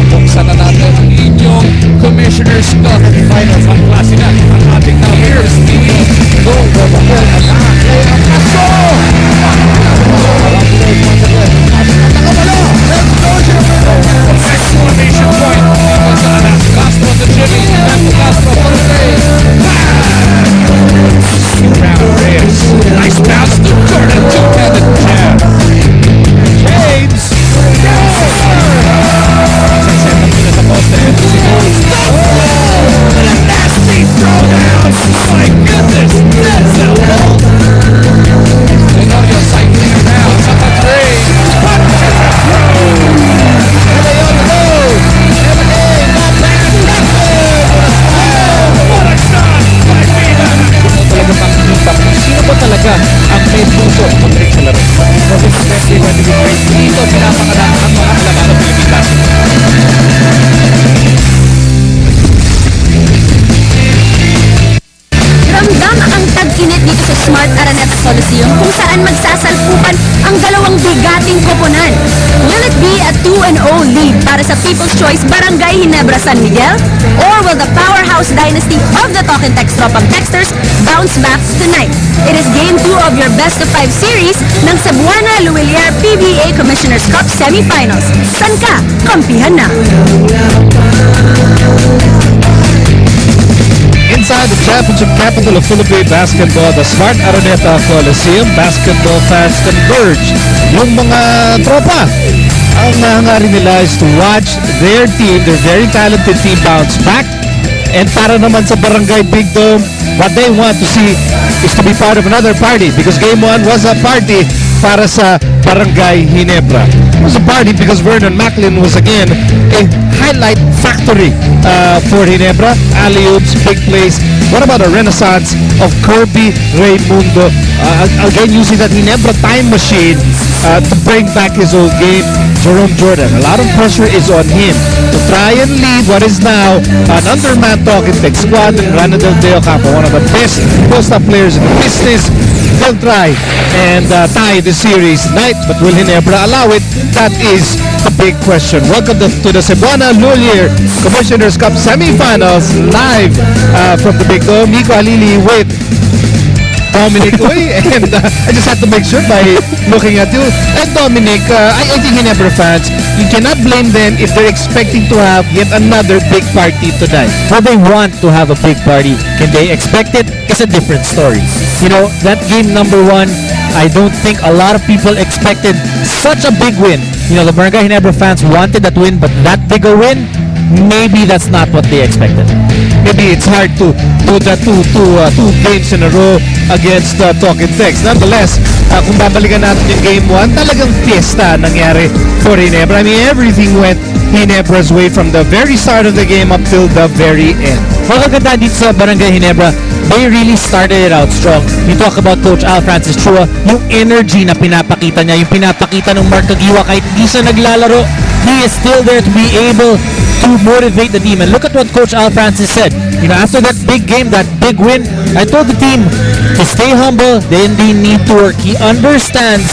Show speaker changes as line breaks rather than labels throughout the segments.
Buksan na natin ang inyong Commissioner's Cup Finals. Ang klase na ang ating Bears dito. Go, go, go, go. Ang kaso! Exclamation point. Last one to Jimmy. Last one for the Bears. Round Bears. Nice bounce to Jordan. Two-handed jab. James. Nasty throwdown! My goodness! That's elbow! Gregorio cycling around. Up a three. Punch and a throw! What a shot by Viva! Talagang makikita kung sino ba talaga ang may puso pag-break sa laro. Consistently when we break dito, pinapakadaan ang mga alaman ng Pilipinas.
Ramdam ang tag-init dito sa Smart Araneta Coliseum kung saan magsasalpukan ang dalawang bigating koponan. Will it be a 2-0 lead para sa People's Choice Barangay Ginebra San Miguel? Or will the powerhouse dynasty of the Talk and Text Tropang Texters bounce back tonight? It is Game 2 of your best-of-5 series ng Cebuana Luwilier PBA Commissioner's Cup Semifinals. San ka? Kampihan na!
Inside the championship capital of Philippine basketball, the Smart Araneta Coliseum, basketball fans converge. Yung mga tropa, ang hangarin nila is to watch their team, their very talented team bounce back. And para naman sa Barangay Big Dome, what they want to see is to be part of another party because Game 1 was a party para sa Barangay Ginebra. It was a party because Vernon Macklin was again a highlight factory for Ginebra. Alley-oops, big plays. What about a renaissance of Kirby Raimundo? Again, using that Ginebra time machine to bring back his old game. Jerome Jordan, a lot of pressure is on him to try and lead what is now an underman Talk and Text squad. Rana Del Deo Campo, one of the best post-up players in the business. They'll try and tie the series tonight, but will Ginebra allow it? That is the big question. Welcome to the Cebuana Lulier Commissioner's Cup Semifinals live from the Big Dome. Nico Halili with Dominic Uy, and I just had to make sure by looking at you. And Dominic, I think Ginebra fans, you cannot blame them if they're expecting to have yet another big party tonight.
Well, they want to have a big party. Can they expect it? It's a different story. You know, that game number 1, I don't think a lot of people expected such a big win. You know, the Barangay Ginebra fans wanted that win, but that big a win, maybe that's not what they expected.
Maybe it's hard to do that two games in a row against Talk and Text. Nonetheless, kung babalikan natin yung Game 1, talagang fiesta nangyari for Ginebra. I mean, everything went Ginebra's way from the very start of the game up till the very end.
Magaganda dito sa Barangay Ginebra, they really started it out strong. You talk about Coach Al Francis Chua, yung energy na pinapakita niya, yung pinapakita ng Mark Caguiwa kahit di siya naglalaro, he is still there to be able to motivate the team. And look at what Coach Al Francis said. You know, after that big game, that big win, I told the team to stay humble, then they need to work. He understands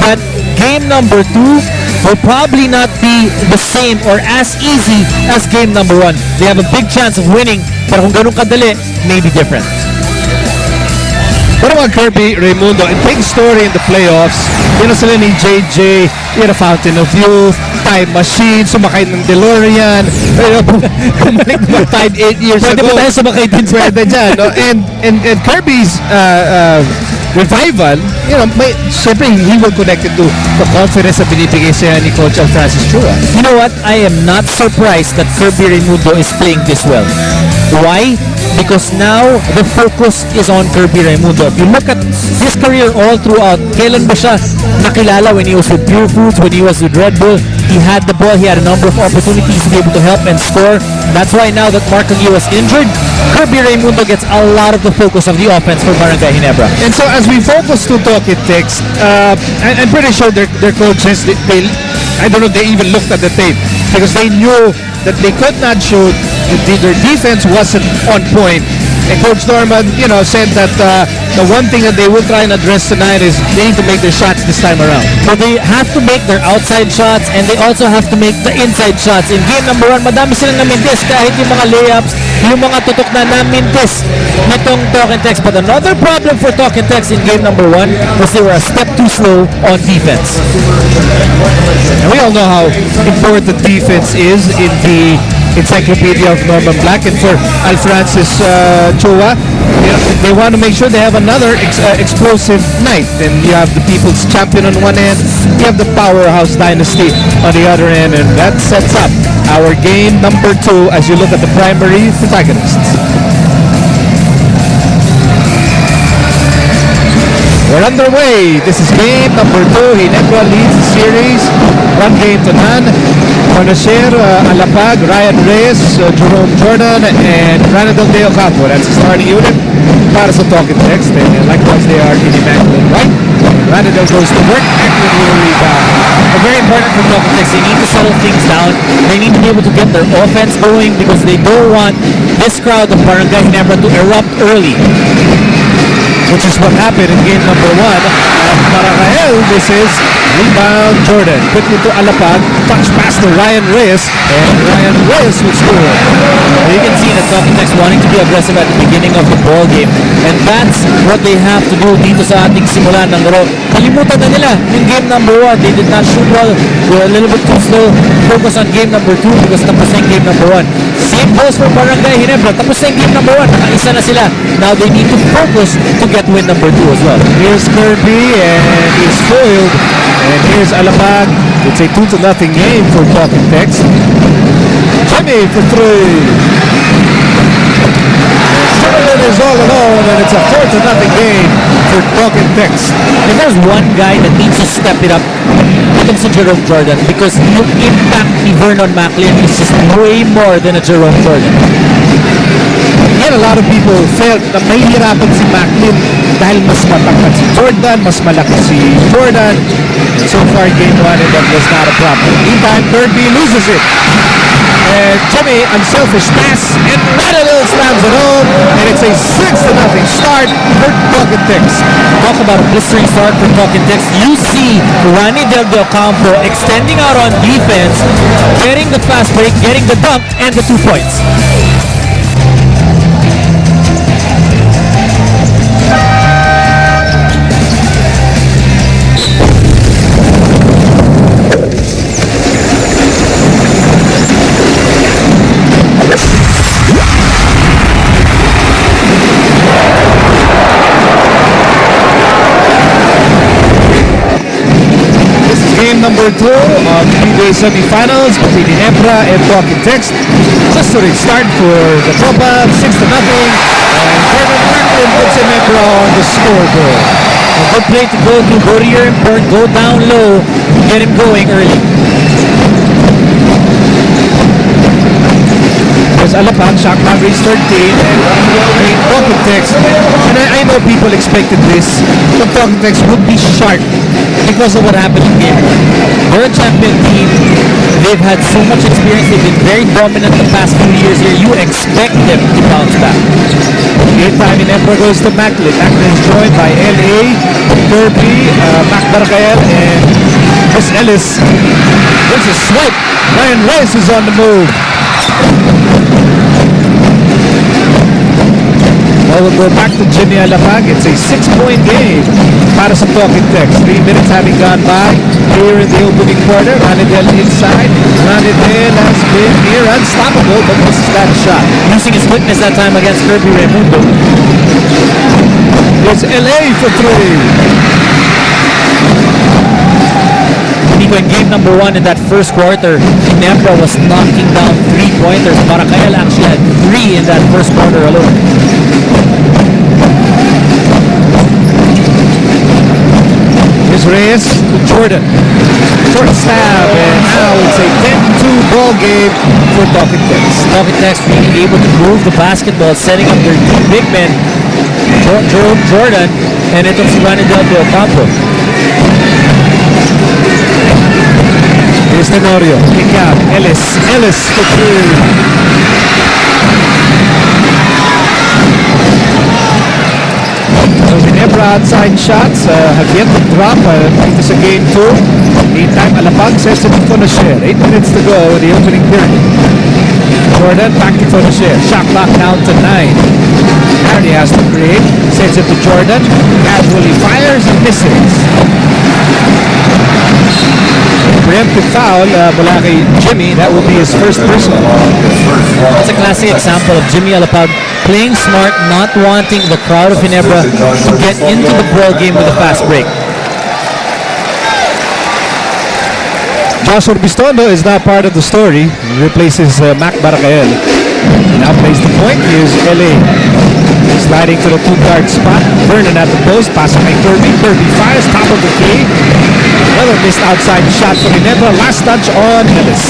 that game number 2 will probably not be the same or as easy as game number 1. They have a big chance of winning, pero kung ganun kadali, maybe different.
What about Kirby Raimundo? A big story in the playoffs. Yun na sila ni JJ, yun a fountain of youth, time machine, sumakay ng DeLorean, bumalik naman 8 years
Pwede
ago.
ba tayo sumakay din sa
Pwede dyan. No? And Kirby's revival, you know, siyempre he will connect it to the confidence na binibigay siya ni Coach Francis Chua.
You know what? I am not surprised that Kirby Raimundo is playing this well. Why? Because now the focus is on Kirby Raimundo. If you look at his career all throughout, kailan ba siya nakilala? When he was with Pure Foods, when he was with Red Bull, he had the ball, he had a number of opportunities to be able to help and score. That's why now that Mark Caguiwa was injured, Kirby Raimundo gets a lot of the focus of the offense for Barangay Ginebra.
And so as we focus to Talk and Text, I'm pretty sure their coaches, I don't know if they even looked at the tape because they knew that they could not shoot. Their defense wasn't on point, Coach Norman, said that the one thing that they will try and address tonight is they need to make their shots this time around.
So they have to make their outside shots and they also have to make the inside shots. In game number 1, madami silang namintis kahit yung mga layups, yung mga tutok na namintis nitong Talk and Text. But another problem for Talk and Text in game number 1 was they were a step too slow on defense.
And we all know how important defense is in the Encyclopedia of Norman Black, and for Al Francis Chua, they want to make sure they have another explosive night. And you have the People's Champion on one end, you have the Powerhouse Dynasty on the other end, and that sets up our game number 2 as you look at the primary protagonists. We're underway. This is game number 2. Ginebra leads the series 1 game to none. Conocer, Alapag, Ryan Reyes, Jerome Jordan, and Ranadel De Ocampo. That's the starting unit para sa Talk and Text. And likewise, they are in Immaculate White. Ranadel goes to work. Immaculate will rebound.
Very important for Talk and Text. They need to settle things down. They need to be able to get their offense going because they don't want this crowd of Barangay Ginebra to erupt early.
Which is what happened in game number 1 at Maracaiel. This is rebound Jordan. Quickly to Alapag. Touch pass to Ryan Reyes. And Ryan Reyes will score.
You can see that Talk and Text wanting to be aggressive at the beginning of the ball game. And that's what they have to do dito sa ating simulan ng laro. Kalimutan na nila yung game number 1. They did not shoot well. They were a little bit too slow. Focus on game number 2 because tapos na yung game number 1. Same goes for Barangay Ginebra. Tapos na yung game number 1. Nakaisa na sila. Now they need to focus to get win number 2 as well.
Here's Kirby and he's foiled. And here's Alapag. It's a 2-0 game for Talk and Text. Jimmy for 3. Jordan is all alone, and it's a 4-0 game for Talk and Text.
If there's one guy that needs to step it up, itong si Jerome Jordan because yung impact ni Vernon Macklin is just way more than a Jerome Jordan.
And a lot of people felt na mahihirapan si Macklin dahil mas matangkad si Jordan, mas malaki si Jordan. And so far, game 1, and that was not a problem. Meantime, Kirby loses it. And Jimmy, unselfish pass, and Ranadel slams it home, and it's a 6-0 start for Talk and Text.
Talk about a blistering start for Talk and Text. You see Ranadel De Ocampo extending out on defense, getting the fast break, getting the dunk, and the 2 points.
Number 2 of the PBA semifinals between Ginebra and Talk and Text. Just to restart for the Tropa, 6-0, and Vernon Macklin puts Ginebra on the scoreboard.
A good play to go to your import, go down low, get him going early.
There's Alapag, shot clock reached 13, and Talk and Text. And I know people expected this, but Talk and Text would be sharp
because of what happened in game 1. They're a champion team. They've had so much experience. They've been very dominant the past few years here. You expect them to bounce back.
Game time in Emperor goes to Macklin. Macklin is joined by L.A., Kirby, Mac Barcael, and Chris Ellis. There's a swipe. Ryan Reyes is on the move. Well, we'll go back to Jimmy Alapag. It's a 6-point game para sa Talk and Text. 3 minutes having gone by here in the opening quarter. Ranadel inside. Ranadel has been here unstoppable, but misses that shot.
Using his quickness that time against Kirby Raimundo.
It's LA for 3.
In game number 1 in that first quarter, Ginebra was knocking down 3-pointers. Maracaiel actually had 3 in that first quarter alone.
Here's Reyes to Jordan. Short stab, and now it's a 10-2 ball game for Talk and Text.
Talk and Text being able to move the basketball, setting up their two big men, Jerome Jordan, and itong si Ranadel De Ocampo.
Here's Tenorio. Kick out. Ellis for 3. Those Ginebra outside shots have yet to drop dito sa game 2. Meantime, Alapag says to Fonacier. 8 minutes to go in the opening period. Jordan back to Fonacier. Shot clock down to 9. Harry has to create. Sends it to Jordan. Casually fires and misses. Preemptive foul mula kay Jimmy. That will be his first personal.
That's a classic example of Jimmy Alapag playing smart, not wanting the crowd of Ginebra to get into the ball game with a fast break.
Josh Urbistondo is now part of the story. He replaces Mac Baracael. Now plays the point. Here's LA. Sliding to the two-guard spot. Vernon at the post. Passing by Kirby. Kirby fires. Top of the key. Another missed outside shot for Ginebra. Last touch on Ellis.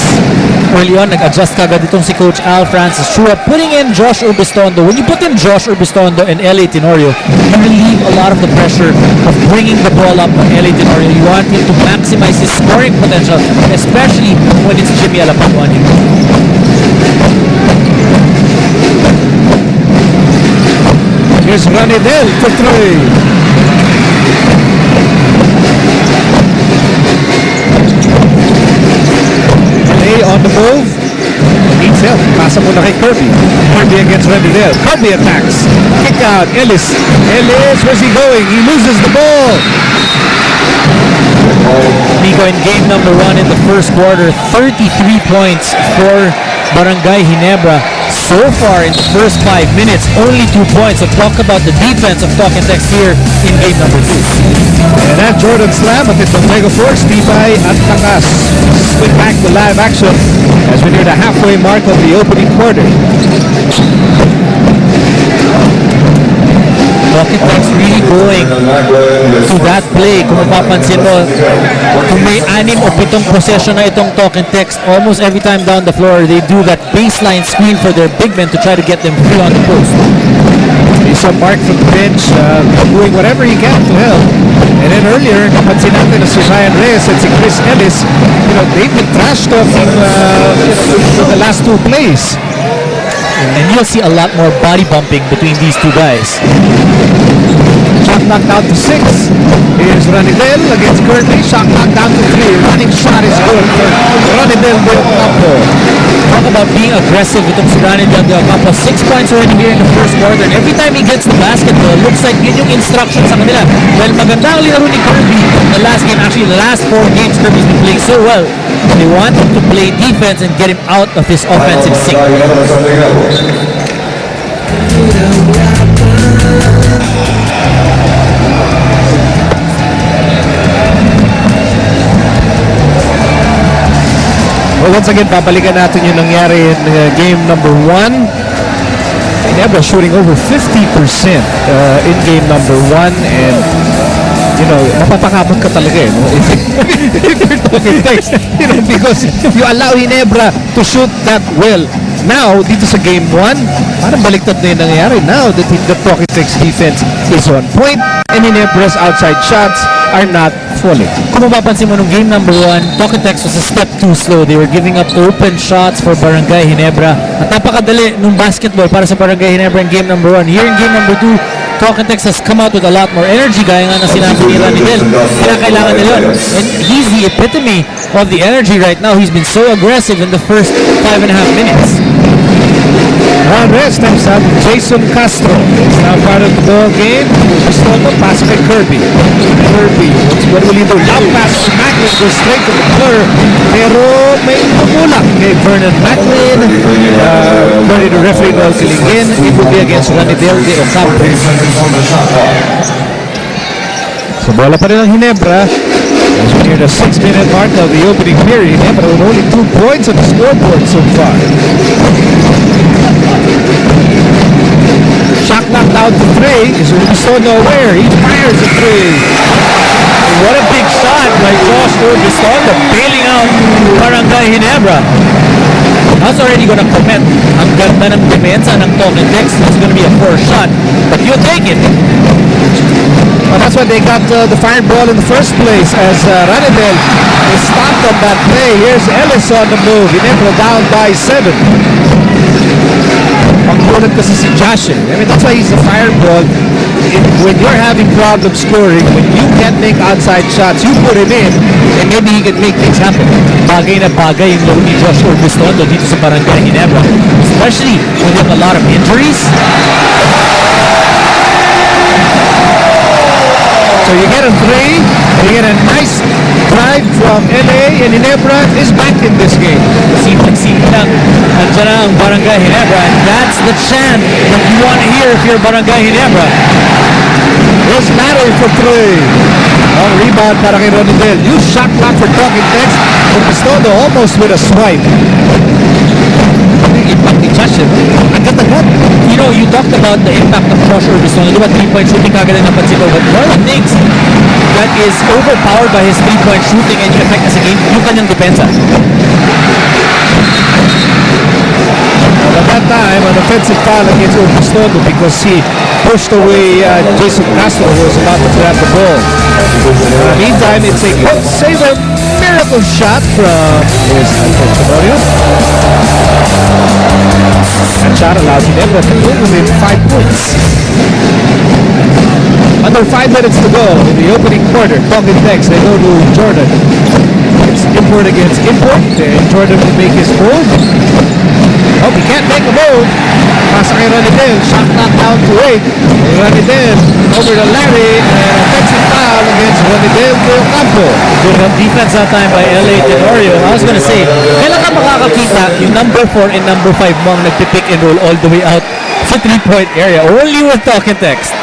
Early on, nag-adjust kagad itong si Coach Al Francis Chua, putting in Josh Urbistondo. When you put in Josh Urbistondo and L.A. Tenorio, you relieve a lot of the pressure of bringing the ball up on L.A. Tenorio. You want him to maximize his scoring potential, especially when it's Jimmy Alapag on him.
Here's Ranidel for three. LA on the move. Needs help. Pasa muna kay Kirby. Kirby against Ranidel. Kirby attacks. Kick out. Ellis. Ellis, where's he going? He loses the ball.
Nico, in game number 1 in the first quarter, 33 points for Barangay Ginebra. So far in the first 5 minutes, only 2 points. So talk about the defense of Talk and Text here in game number 2.
And that Jordan slam at itong Mega Force, tibay at takas. Swing back to live action as we near the halfway mark of the opening quarter.
Talking Text really going to that play. Kung mapapansin mo, kung may 6 o 7 possession na itong Talking Text, almost every time down the floor, they do that baseline screen for their big men to try to get them free on the post.
Isa Mark from the bench doing whatever he can to help. And then earlier, napansin natin na si Ryan Reyes at si Chris Ellis, they've been trashed off in the last 2 plays.
And you'll see a lot more body bumping between these two guys.
Shot knocked down to 6. Here's Ranidel against Kirby. Shot knocked down to 3. Running shot is good for Ranidel Del Campo.
Talk about being aggressive with si Ranidel Del Campo. 6 points already here in the first quarter. And every time he gets the basketball, looks like yun yung instruction sa kanila. Well, maganda ang linaro ni Kirby. The last game, actually the last 4 games, Kirby's been playing so well. They want him to play defense and get him out of his offensive sink.
Well, once again, babalikan natin yung nangyari in game number 1. Ginebra shooting over 50% in game number 1, and mapapakabot ka talaga if you're talking text, because if you allow Ginebra to shoot that well. Now, dito sa game 1, parang baliktad na yung nangyayari. Now that the Talking Text defense is on point and Ginebra's outside shots are not falling.
Kung mapapansin mo nung game number 1, Talking Text was a step too slow. They were giving up open shots for Barangay Ginebra. At napakadali nung basketball para sa Barangay Ginebra in game number 1. Here in game number 2, Talking Text has come out with a lot more energy, gaya nga na sinabi ni Ranidel. Kaya kailangan nila yun. And he's the epitome of the energy right now. He's been so aggressive in the first 5.5 minutes.
Andres steps up. Jason Castro is now part of the ball game. Pistola pass kay Kirby. Kirby, what will he do? Lob pass to Macklin, goes straight to the floor. Pero may pumulak kay Vernon Macklin. According to referee Noel Kilingin, it will be against Ranidel de Ocampo. So bola pa rin ang Ginebra. As we near the 6-minute mark of the opening period, Ginebra with only 2 points on the scoreboard so far. Shot knocked down to 3. Is Urbistondo aware? He fires a 3.
What a big shot by Josh Urbistondo, bailing out Barangay Ginebra. That's already gonna commit. Ang ganda ng demensa ng Talking Text. It's gonna be a 4 shot, but you'll take it.
Well, that's why they got the fired ball in the first place, as Ranidel is stopped on that play. Here's Ellis on the move. Ginebra down by 7. Panggulat kasi si Josh. I mean, that's why he's the fired ball. when you're having problem scoring, when you can't make outside shots, you put him in, and maybe he can make things happen.
Bagay na bagay yung laro ni Josh Augustondo dito sa Barangay Ginebra. Especially when you have a lot of injuries.
So you get a three, you get a nice drive from LA, and Ginebra is back in this game.
Sipag-sipag lang. Nandiyan na ang Barangay Ginebra, and that's the chant that you want to hear if you're Barangay Ginebra.
Does matter for three. On rebound para kay Ronidel. New shot clock for Talking Tex. Augustondo almost with a swipe.
Impact ni Josh.
Agad-agad.
You know, you talked about the impact of Josh Augustondo. Di ba 3-point shooting kagad ang napansin ko? But one of the things that is overpowered by his 3-point shooting and yung effect sa game, yung kanyang depensa.
At that time, an offensive foul against Augustondo because he pushed away Jason Castro, who was about to grab the ball. Meantime, it's a quick save, a miracle shot from his Tenorio. That shot allows Ginebra to win within 5 points. Under 5 minutes to go in the opening quarter. Talking Tex, they go to Jordan. It's import against import, and Jordan will make his move. Oh, he can't make a move. Pasa kay Ronidel. Shot clock down to 8. Ronidel over to Larry. And offensive foul against Ronidel de Ocampo.
Good defense that time by LA Tenorio. I was gonna say, kailan ka makakakita yung number 4 and number 5 mo ang nagpipick and roll all the way out sa 3-point area? Only with Talking Text.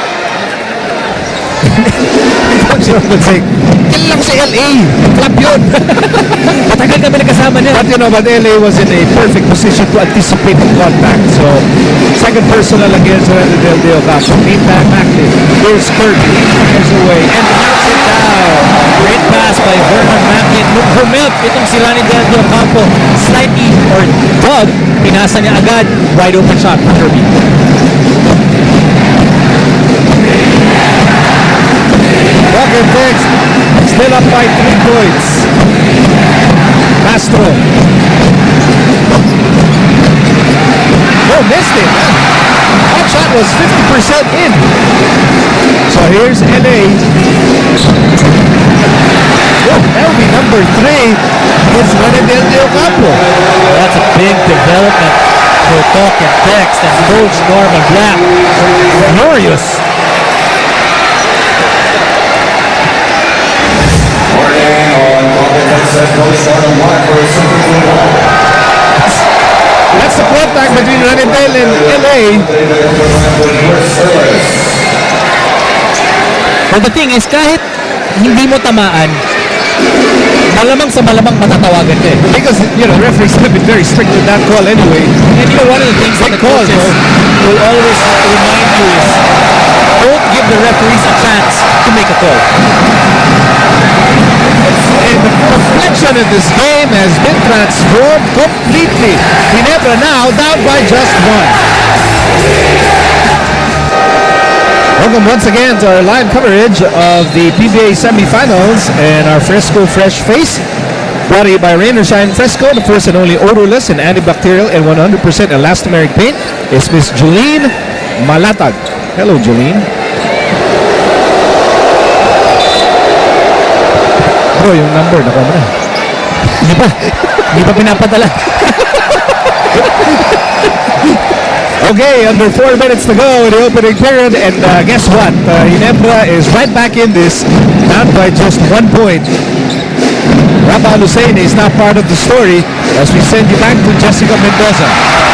Would say, kailan si LA. Club yun.
Matagal kami nagkasama niya.
But you know, but LA was in a perfect position to anticipate the contact. So, second personal against Ronidel de Ocampo. Meantime, Macklin. Here's Kirby. Here's away. And knocks it down.
Great pass by Vernon Macklin. Humilp itong si Ronidel de Ocampo. Slightly or dug. Pinasa niya agad. Wide open shot for Kirby.
Talking Tex still up by 3 points. Castro. Oh, missed it. That shot was 50% in. So here's LA. Oh, that'll be number 3. It's Ronidel de Ocampo.
That's a big development for Talking Text and Coach Norman Black. Glorious.
That's the contact between Ronidel and LA.
But the thing is, kahit hindi mo tamaan, malamang sa malamang matatawagan ka eh.
Because, you know, referees have been very strict with that call anyway.
And you know, one of the things that the
call,
coaches will always remind you is don't give the referees a chance to make a call.
And the complexion of this game has been transformed completely. Ginebra now down by just 1. Welcome once again to our live coverage of the PBA semifinals and our Fresco Fresh Face. Brought to you by Rain or Shine Fresco, the first and only odorless and antibacterial and 100% elastomeric paint is Miss Julene Malatag. Hello, Julene. Bro, yung number, nakuha mo na.
Hindi pa pinapadala.
Okay, under 4 minutes to go in the opening period, and guess what? Ginebra is right back in this, down by just 1 point. Rabah Hussein is now part of the story as we send you back to Jessica Mendoza.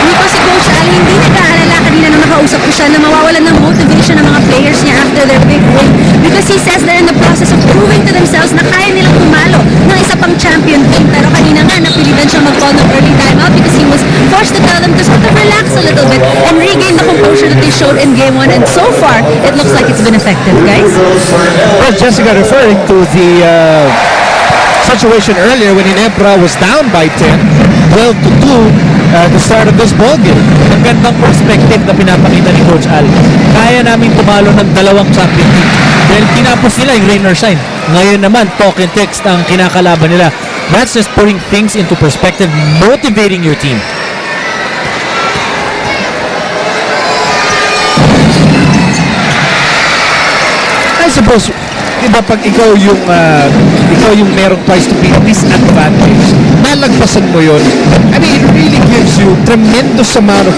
Nico, si Coach Al, hindi nag-aalala kanina nung nakausap ko siya na mawawalan ng motivation ng mga players niya after their big win because he says they're in the process of proving to themselves na kaya nilang tumalo ng isa pang champion team. Pero kanina nga, napilitan siya mag-call ng early timeout because he was forced to tell them to sort of relax a little bit and regain the composure that they showed in Game 1. And so far, it looks like it's been effective, guys.
Well, Jessica referring to the situation earlier when Ginebra was down by 10, 12 to 2 at the start of this ballgame.
Ang gandang perspective na pinapakita ni Coach Al. Kaya namin tumalo ng dalawang champion team. Dahil tinapos nila yung rain or shine. Ngayon naman, Talking Text ang kinakalaban nila. That's just putting things into perspective, motivating your team.
I suppose, diba pag ikaw yung merong twice to be disadvantage, nalagpasan mo yun. I mean, it really gives you tremendous amount of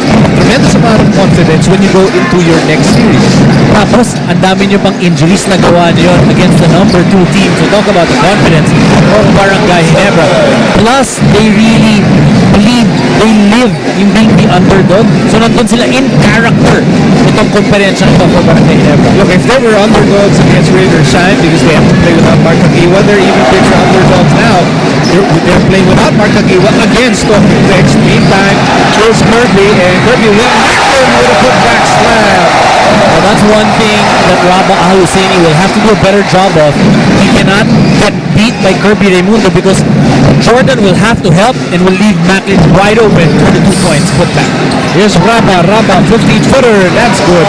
confidence when you go into your next series.
Tapos, ang dami nyo pang injuries na gawa nyo yun against the number 2 team. So talk about the confidence of Barangay Ginebra. Plus, they really believe, they live in being the underdog. So nandun sila in character itong komperensya ito for Barangay Ginebra.
Look, if they were underdogs against Raider Shine because they have to play without Mark Agiwa, they're even bigger underdogs now. They're playing without Mark Agiwa against Talking Tex. Meantime, here's Kirby, and Kirby will Macklin with a putback slam.
Well, that's one thing that Rabah Al-Husseini will have to do a better job of. He cannot get beat by Kirby Raimundo because Jordan will have to help and will leave Macklin wide open for the 2 points put back.
Here's Rabah, 15-footer, that's good.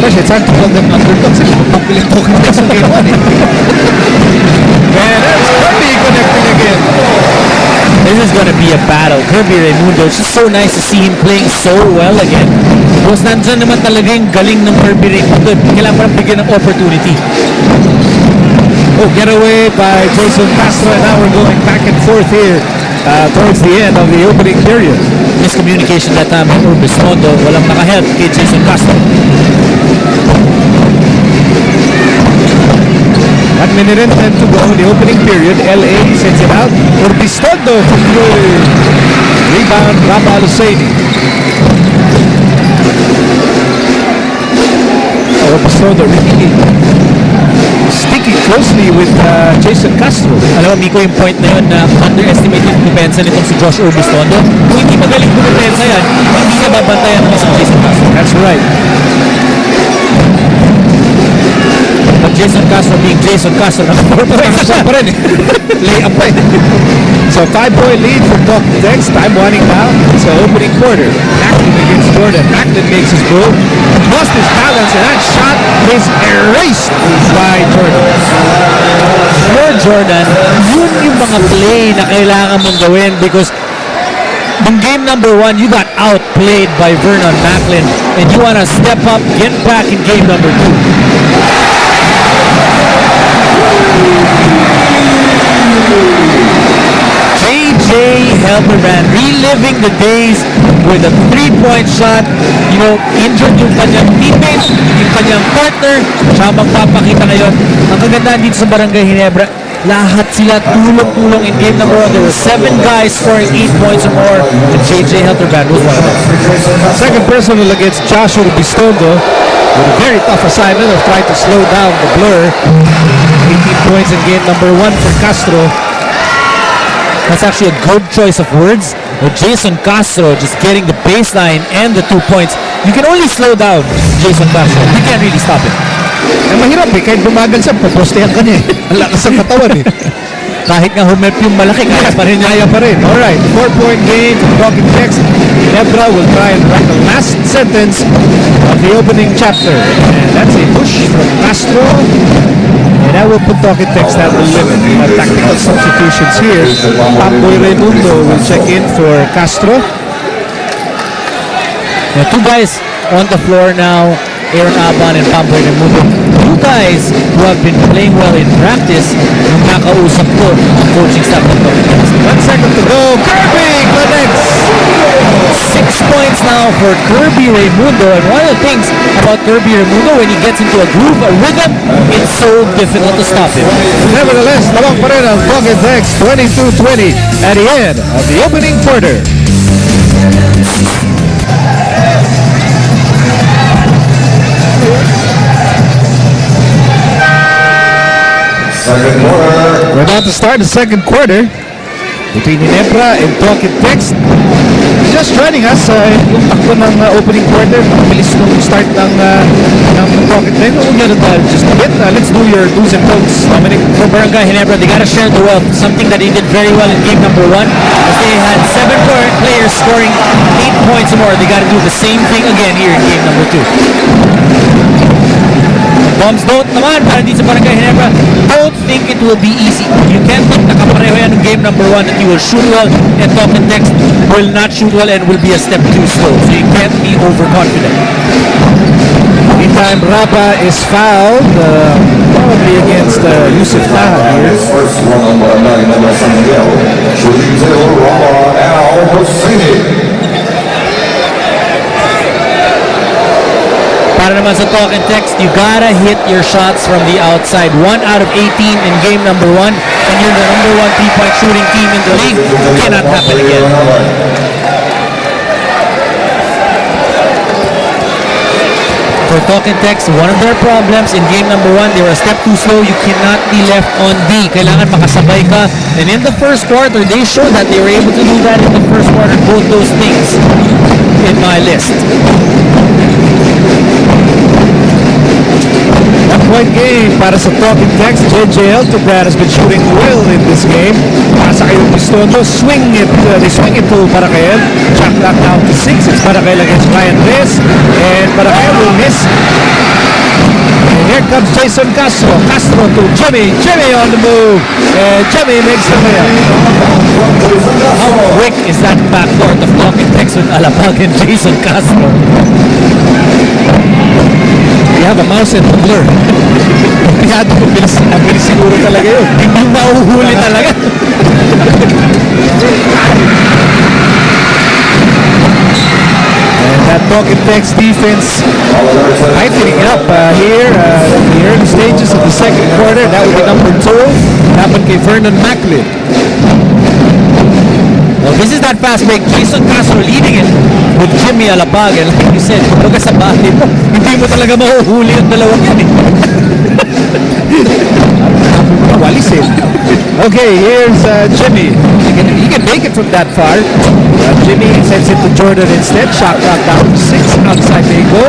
Gosh, it's hard to call them underdogs. Pagpiling Talking Tex ang ginawa eh. And there's Kirby connecting again.
This is going to be a battle. Kirby Raimundo, it's just so nice to see him playing so well again. Because nandyan naman talaga yung galing ng Kirby Raimundo. Kailangan parang bigyan ng opportunity.
Oh, getaway by Jason Castro, and now we're going back and forth here towards the end of the opening period.
Miscommunication that time ng Urbistondo. Walang nakahelp kay Jason Castro.
1 minute and 10 to go in the opening period. LA sends it out. Urbistondo from three. Rebound, Rabah Al-Husseini. Urbistondo really sticking closely with Jason Castro.
Alam mo, Miko, yung point na yun na underestimate yung depensa nitong si Josh Urbistondo. Kung hindi magaling bumepensa yan, hindi niya babantayan ng isang Jason Castro.
That's right.
But Jason Castro being Jason Castro,
Isa pa rin eh. Lay-up pa eh. So 5-point lead for Talking Tex. Time winding down. So opening quarter. Macklin against Jordan. Macklin makes his move. Lost his balance and that shot is erased by Jordan.
for Jordan, yun yung mga play na kailangan mong gawin because in game number 1, you got outplayed by Vernon Macklin and you want to step up, get back in game number 2. JJ Helperbrand reliving the days with a 3-point shot, injured yung kanyang teammate, yung kanyang partner, siya magpapakita ngayon. Ang kagandahan dito sa Barangay Ginebra, lahat sila tulong-tulong in game number 1. There were 7 guys scoring 8 points or more, and JJ Helperbrand was one of them.
Second personal against Joshua Bistondo with a very tough assignment of trying to slow down the blur. 18 points in game number 1 for Castro.
That's actually a good choice of words. With Jason Castro just getting the baseline and the 2 points. You can only slow down Jason Castro. You can't really stop him.
Mahirap eh, kahit bumagal siya, popostehan ka niya eh. Ang lakas ng katawan eh.
Kahit nga humep yung malaki, kaya pa rin niya.
Kaya pa rin. Alright, 4-point game for Talking Tex. Ginebra will try and write the last sentence of the opening chapter. And that's a push from Castro. And that will put Talking Tex at the limit. Tactical substitutions here. Pamboy Raimundo will check in for Castro.
Now, 2 guys on the floor now, Aaron Aban and Pamboy Raimundo. 2 guys who have been playing well in practice nung nakausap ko ang coaching staff ng Talking Tex.
1 second to go. Kirby connects.
6 points now for Kirby Raimundo. And one of the things about Kirby Raimundo, when he gets into a groove, a rhythm, it's so difficult to stop him.
Nevertheless, lamang pa rin ang Talking Tex 22-20 at the end of the opening quarter.
Second quarter.
We're about to start the second quarter between Ginebra and Talking Tex. Just joining us, yung takbo ng opening quarter, mabilis nung start ng Talking Tex. We'll get it just a bit. Let's do your do's and don'ts, Dominic.
For Barangay Ginebra, they got to share the wealth. Something that they did very well in game number 1. As they had 7 players scoring 8 points or more. They got to do the same thing again here in game number 2. Bombs don't naman para dito sa Barangay Ginebra. Don't think it will be easy. You can't think nakapareho yan ng game number 1 that you will shoot well and Talk and Text will not shoot well and will be a step too slow. So you can't be overconfident.
Meantime, Raba is fouled, probably against Yusuf Taha here.
His first one on Barangay number 6. Shooting 0, Rama Al-Husseini.
Para naman sa Talk and Text, you gotta hit your shots from the outside. 1 out of 18 in game number 1, and you're the number 1 3-point shooting team in the league. Cannot happen again. For Talk and Text, one of their problems in game number 1, they were a step too slow. You cannot be left on D. Kailangan makasabay ka. And in the first quarter, they showed that they were able to do that in the first quarter. Both those things in my list.
1-point game para sa Talk and Text. JJ Eltograd has been shooting well in this game. Pasa kayo Pistondo, they swing it to Barangay. Shot clock down to 6. It's Barangay against Ryan Reyes, and Barangay will miss. And here comes Jason Castro. Castro to Jimmy. Jimmy on the move, and Jimmy makes the layup.
How quick is that backcourt of Talk and Text with Alapag and Jason Castro?
We have a mouse and a blur. Mabilis siguro talaga yun.
Hindi mauhuli talaga.
And that Talk and Text defense tightening up here in the early stages of the second quarter. That would be number 2. Happened kay Vernon Macklin.
Well, this is that fast break. Jason Castro leading it with Jimmy Alapag. And like you said, huwag ka sa bahay mo. Hindi mo talaga mahuhuli ang dalawang yan eh.
Walisin. Okay, here's Jimmy. He can make it from that far. Jimmy sends it to Jordan instead. Shot clock down to 6. Outside they go.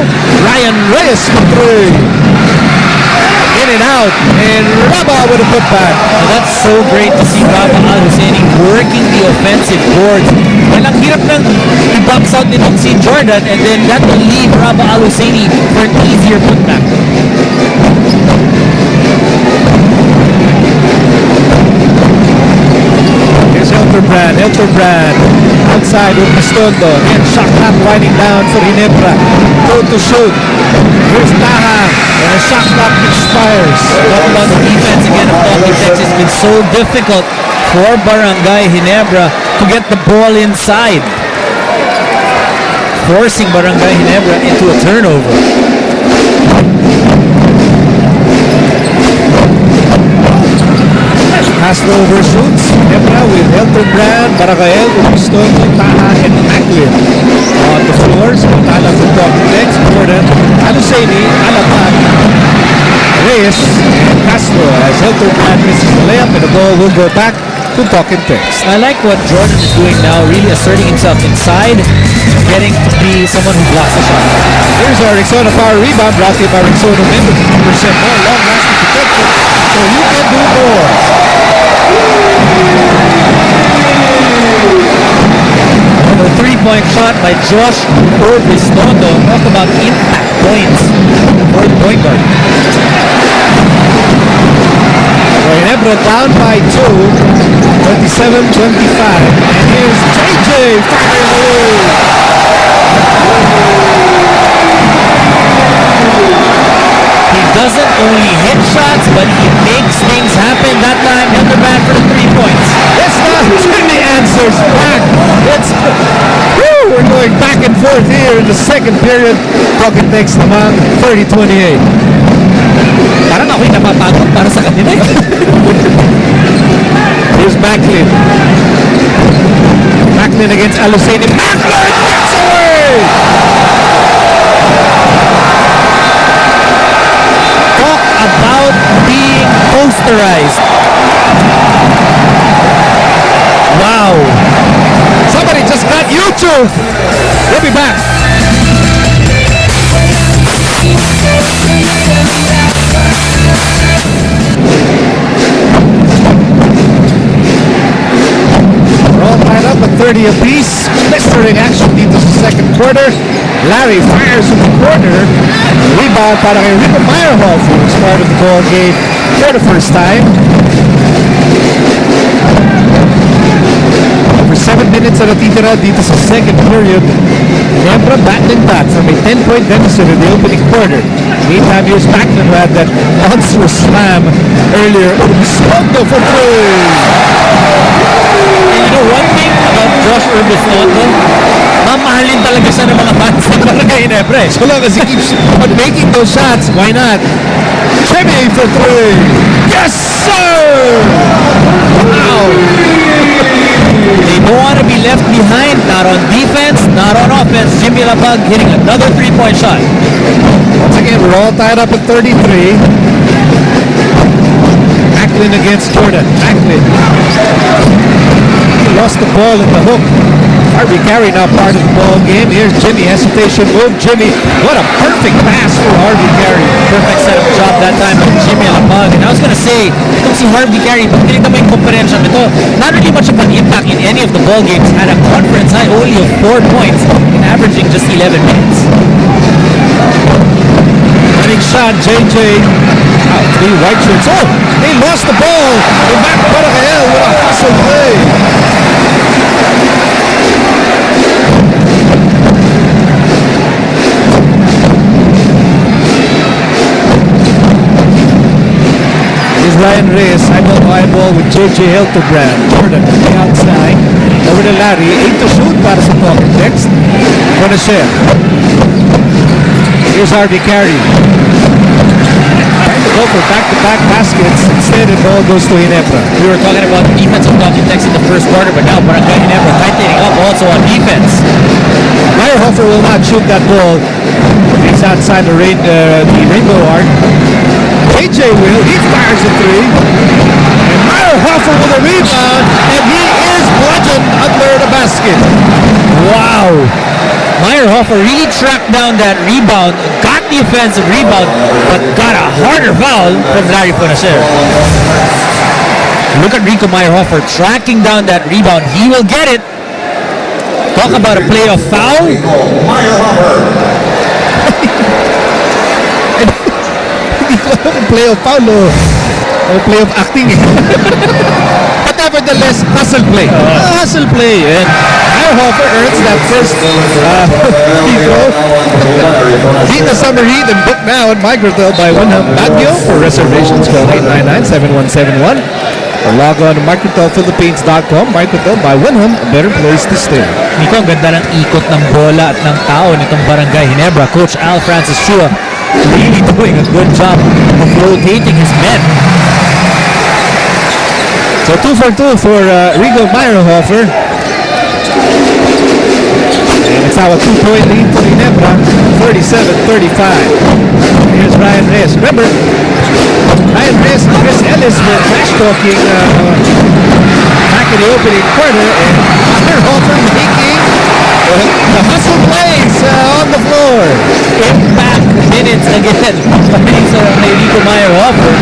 Ryan Reyes for 3. In and out, and Raba with a putback.
So that's so great to see Raba Al-Husseini working the offensive boards. Well, ang hirap nang i-box out nitong si Jordan, and then that will leave Raba Al-Husseini for an easier putback.
Here's Elterbrand outside with Pistondo. Again, shot clock winding down for Ginebra. Go to shoot. Here's Taha, and the shot clock expires.
Talk about the defense again of Talk and Text. It's been so difficult for Barangay Ginebra to get the ball inside, forcing Barangay Ginebra into a turnover.
Castro overshoots. Ginebra with Elterbrand, Barangay with Pistondo, Taha, and Macklin on the floor. Samantala for Talk and Text, Jordan, Al-Husseini, Alapag, Reyes, and Castro as Elterbrand misses the layup, and the ball will go back to Talk and Text.
I like what Jordan is doing now, really asserting himself inside, getting to be someone who blocks the shot.
Here's our Rexona Power Rebound, brought to you by Rexona Men with 50% more long-lasting protection, so you can do more.
A 3-point shot by Josh Orbistondo. Talk about impact points for the point guard.
Ginebra down by 2, 27-25, and here's JJ firing away.
He doesn't only hit shots, but he makes things happen. That time, Elderbrand for the 3 points.
It's not Jimmy answers back. We're going back and forth here in the second period. Talk and Text naman, 30-28.
Parang ako'y napapagod para sa kanila.
Here's Macklin. Macklin against Al-Husseini. Macklin gets away!
Talk about being posterized. Wow.
Somebody just got YouTube. We'll be back. We're all tied up at 30-28. 30 apiece. Blistering action dito sa second quarter. Larry fires in the corner. Rebound para kay Rico Meyerhoff, who was part of the ball game for the first time. Over 7 minutes na natitira dito sa second period. Ginebra battling back from a 10-point deficit in the opening quarter. Meantime, here's Macklin who had that monstrous slam earlier. Ubisondo for three!
And you know one thing about Josh Ubisondo, mamahalin talaga siya ng mga fans ng Barangay Ginebra.
So long as he keeps on making those shots, why not? Jimmy for three! Yes, sir! Wow!
They don't want to be left behind, not on defense, not on offense. Jimmy Labag hitting another 3-point shot.
Once again, we're all tied up at 33. Macklin against Jordan. Macklin. He lost the ball in the hook. Harvey Carey now part of the ball game. Here's Jimmy. Hesitation move. Jimmy. What a perfect pass for Harvey Carey.
Perfect setup job that time by Jimmy Labag. And I was gonna say, itong si Harvey Carey, pag tinignan mo yung komparensya nito, not really much of an impact in any of the ball games. Had a conference high only of 4 points and averaging just 11 minutes.
Running shot. JJ. Wow, 3 white shirts. Oh, they lost the ball. They're back para kay El with a hustle play. Here's Ryan Reyes, eyeball to eyeball with JJ Hildebrand. Jordan on the outside. Over to Larry. 8 to shoot para sa pocket. Next, Conacher. Here's Harvey Carey. Trying to go for back-to-back baskets. Instead, the ball goes to Ginebra.
We were talking about defensive context in the first quarter, but now Barangay Ginebra tightening up also on defense.
Meyerhofer will not shoot that ball. He's outside the rainbow arc. AJ will. He fires a three. And Meyerhofer with a rebound. And he is bludgeoned under the basket.
Wow! Meyerhofer really tracked down that rebound, got the offensive rebound, but got a harder foul from Larry Conacher. Look at Rico Meyerhofer tracking down that rebound. He will get it. Talk about a playoff foul.
Play of foul or play of acting. But nevertheless, hustle play. Hustle play. And Meyerhofer earns that first free throw. Beat the summer heat and book now at Microtel by Winham Baguio. For reservations, call 899-7171. Or log on to microtelphilippines.com. Microtel by Winham, a better place to stay.
Nico, ang ganda ng ikot ng bola at ng tao nitong Barangay Ginebra. Coach Al Francis Chua really doing a good job of rotating his men.
So 2 for 2 for Rico Meyerhofer. And it's now a 2-point lead for Ginebra, 37-35. Here's Ryan Reyes. Remember, Ryan Reyes and Chris Ellis were trash talking back in the opening quarter, and Meyerhofer making the hustle plays on the floor.
Impact minutes again. So, kay Rico Meyerhofer.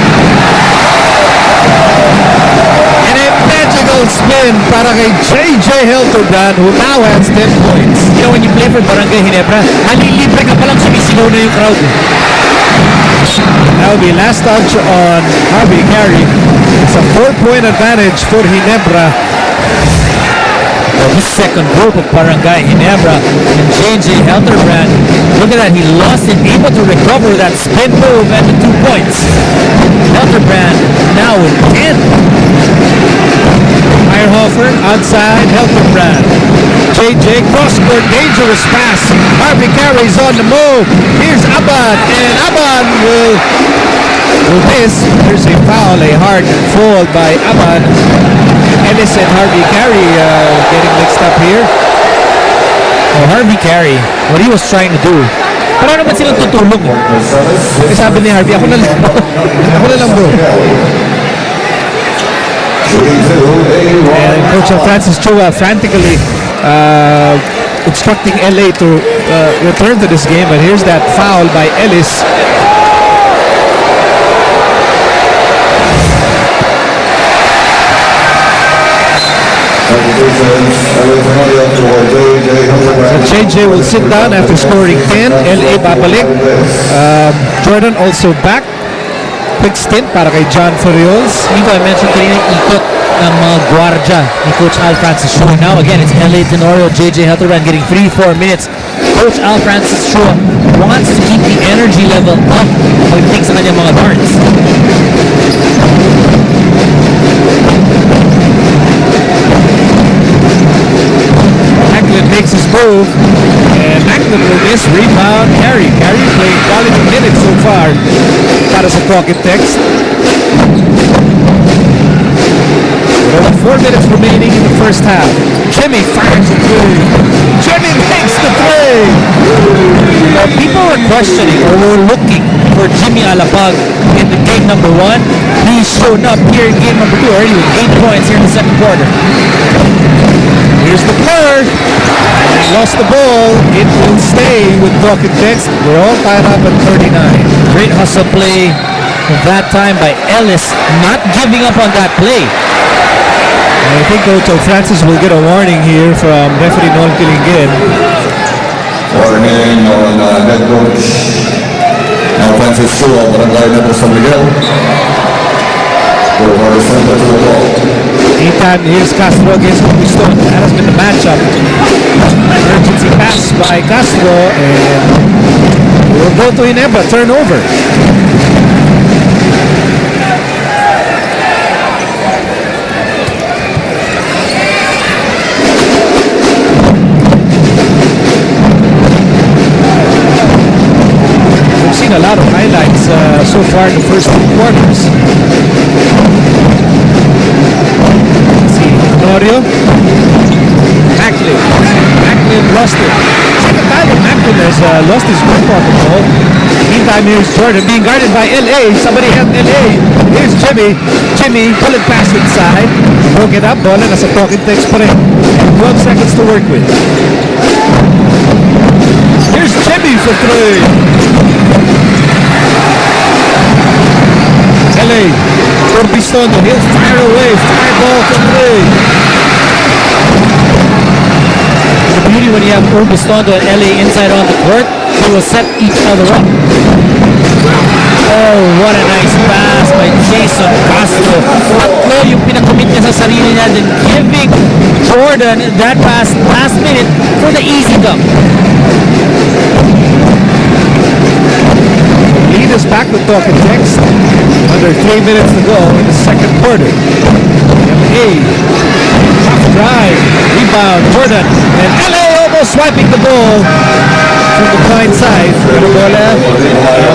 And a magical spin para kay JJ Hildebrand, who now has 10 points.
You know, when you play for Barangay Ginebra, halilibre ka palang sumisigaw na yung crowd.
That will be last touch on Harvey Carey. It's a 4-point advantage for Ginebra.
Well, his second group of Barangay Ginebra and JJ Hildebrand. Look at that, he lost it, able to recover that spin move and the 2 points. Hildebrand now with 10.
Meyerhofer outside Hildebrand. JJ cross-court, dangerous pass. Harvey Carey's on the move. Here's Abad, and Abad will miss. There's a foul, a hard fall by Abad. Ellis and Harvey Carey getting mixed up here.
Oh, Harvey Carey, what he was trying to do. Paano naman silang tutulog?
Eh, sabi ni Harvey, ako na lang. Ako na lang bro. And Coach Francis Chua frantically instructing LA to return to this game, but here's that foul by Ellis. JJ will sit down after scoring 10. LA babalik. Jordan also back. Quick stint para kay John Furiols.
Nico, I mentioned kanina yung ikot ng mga gwardya ni Coach Al Francis Chua. Now again, it's LA Tenorio, JJ Helterbrand getting 3-4 minutes. Coach Al Francis Chua wants to keep the energy level up pagdating sa kanyang mga guards.
Macklin makes his move, and Macklin will miss. Rebound, Carey. Carey playing quality minutes so far para sa Pocket Text. With only 4 minutes remaining in the first half. Jimmy fires the three. Jimmy makes the three.
People were questioning or were looking for Jimmy Alapag in the game number 1. He's shown up here in game number 2 already with 8 points here in the second quarter.
Here's the blur. Lost the ball. It will stay with Pocket Text. We're all tied up at 39.
Great hustle play that time by Ellis, not giving up on that play.
I think Coach Francis will get a warning here from referee Noel Kilingin.
Warning on head coach Al Francis Chua, Barangay Negros San Miguel. For the center to the ball.
Meantime, here's Castro against Houston. That has been the matchup. Emergency pass by Castro, and we'll go to Ginebra. Turnover. We've seen a lot of highlights so far in the first 2 quarters. Tenorio. Macklin lost it. Second time that Macklin has lost his grip on the ball. Meantime, here's Jordan being guarded by LA. Somebody help LA. Here's Jimmy. Jimmy pulling pass inside. Broke it up. Bola nasa Pocket Text pa rin. 12 seconds to work with. Here's Jimmy for 3. LA. Urbistondo. He'll fire away. Fire ball for 3.
The beauty when you have Urbistondo and LA inside on the court, they will set each other up. Oh, what a nice pass by Jason Castro. Tatlo yung pinakomit niya sa sarili niya, then giving Jordan that pass last minute for the easy dunk.
Lead is back with Pocket Text. Under 3 minutes to go in the second quarter. LA. Tough drive. Rebound. Jordan. And LA almost swiping the ball from the blind side. Pero bola,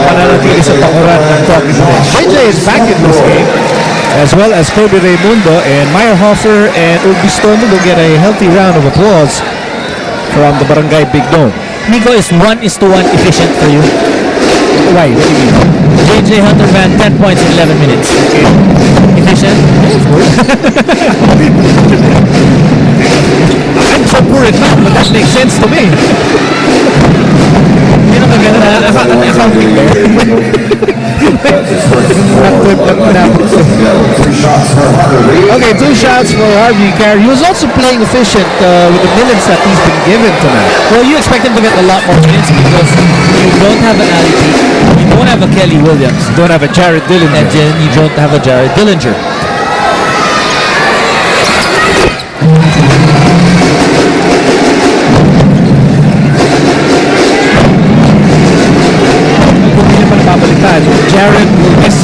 pananatili sa pakuran ng Pocket Text. JJ is back in this game, as well as Kobe Raimundo, and Meyerhofer and Urbistondo will get a healthy round of applause from the Barangay Big Dome.
Nico, is 1:1 efficient for you?
Why? What do you mean?
JJ Helterbrand, 10 points in 11 minutes.
Okay.
Efficient?
Of course. I'm so poor at math, but that makes sense to me.
Yun ang maganda na accounting there.
Okay, 2 shots for Harvey Carey. He was also playing efficient with the minutes that he's been given tonight.
Well, you expect him to get a lot more minutes because you don't have an Ali Pete, you don't have a Kelly Williams,
Don't have a Jared Dillon.
and then you don't have a Jared Dillinger.
Jared will miss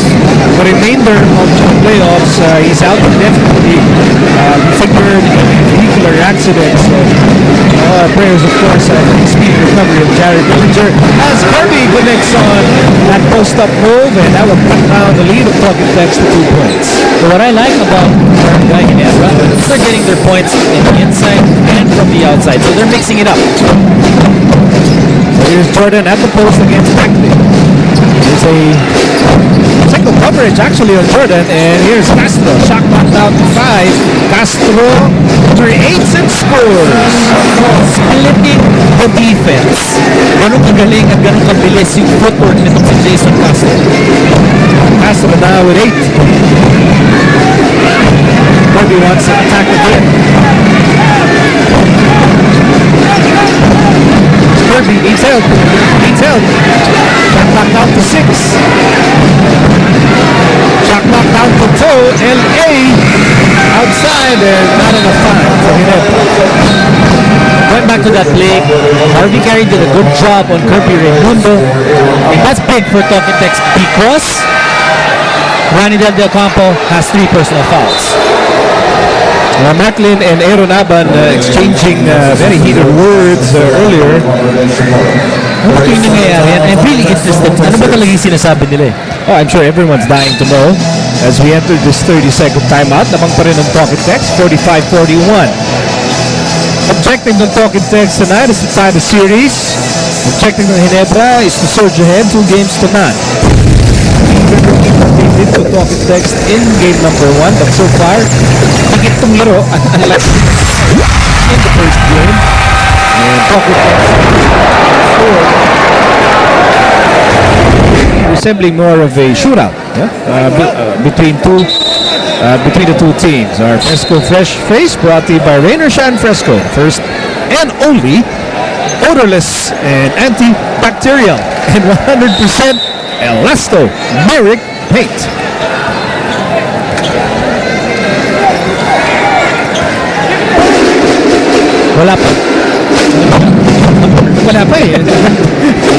the remainder of the playoffs. He's out indefinitely. We figured vehicular accident. So prayers, of course, for the speedy recovery of Jared Dillinger. As Kirby connects on that post-up move, and that will cut down the lead of Pocket Text to 2 points.
So what I like about Barangay Ginebra, they're getting their points in the inside and from the outside, so they're mixing it up.
So here's Jordan at the post against Macklin. There's a single coverage actually on Jordan, and here's Castro. Shot knocked out to 5. Castro creates and scores.
Splitting the defense. Ganun kagaling at ganun kabilis yung footwork nito si Jason Castro.
Castro now with 8. Kirby wants to attack again. Needs help. Needs help. Shot clock down to 6. Shot clock down to 2. LA outside and not enough time for Ginebra.
Going back to that play, Harvey Carey did a good job on Kirby Raimundo. And that's big for Talking Text because Ronnie Del Campo has 3 personal fouls.
Macklin and Aaron Aban exchanging very heated words earlier.
Ano ba yung nangyayari yan? I'm really interested. Ano ba talaga yung sinasabi nila eh?
Oh, I'm sure everyone's dying to know as we enter this 30-second timeout. Lamang pa rin ng Talking Text, 45-41. Objective ng Talking Text tonight is to tie the series. Objective ng Ginebra is to surge ahead 2 games to none. They did to Talking Text in game number 1, but so far, higit itong laro at unlike in the first game. And Talking Text resembling more of a shootout, between the two teams. Our Fresco Fresh Face brought to you by Rainer Shan Fresco, first and only odorless and antibacterial and 100% elastomeric paint.
Wala pa.
Wala pa eh.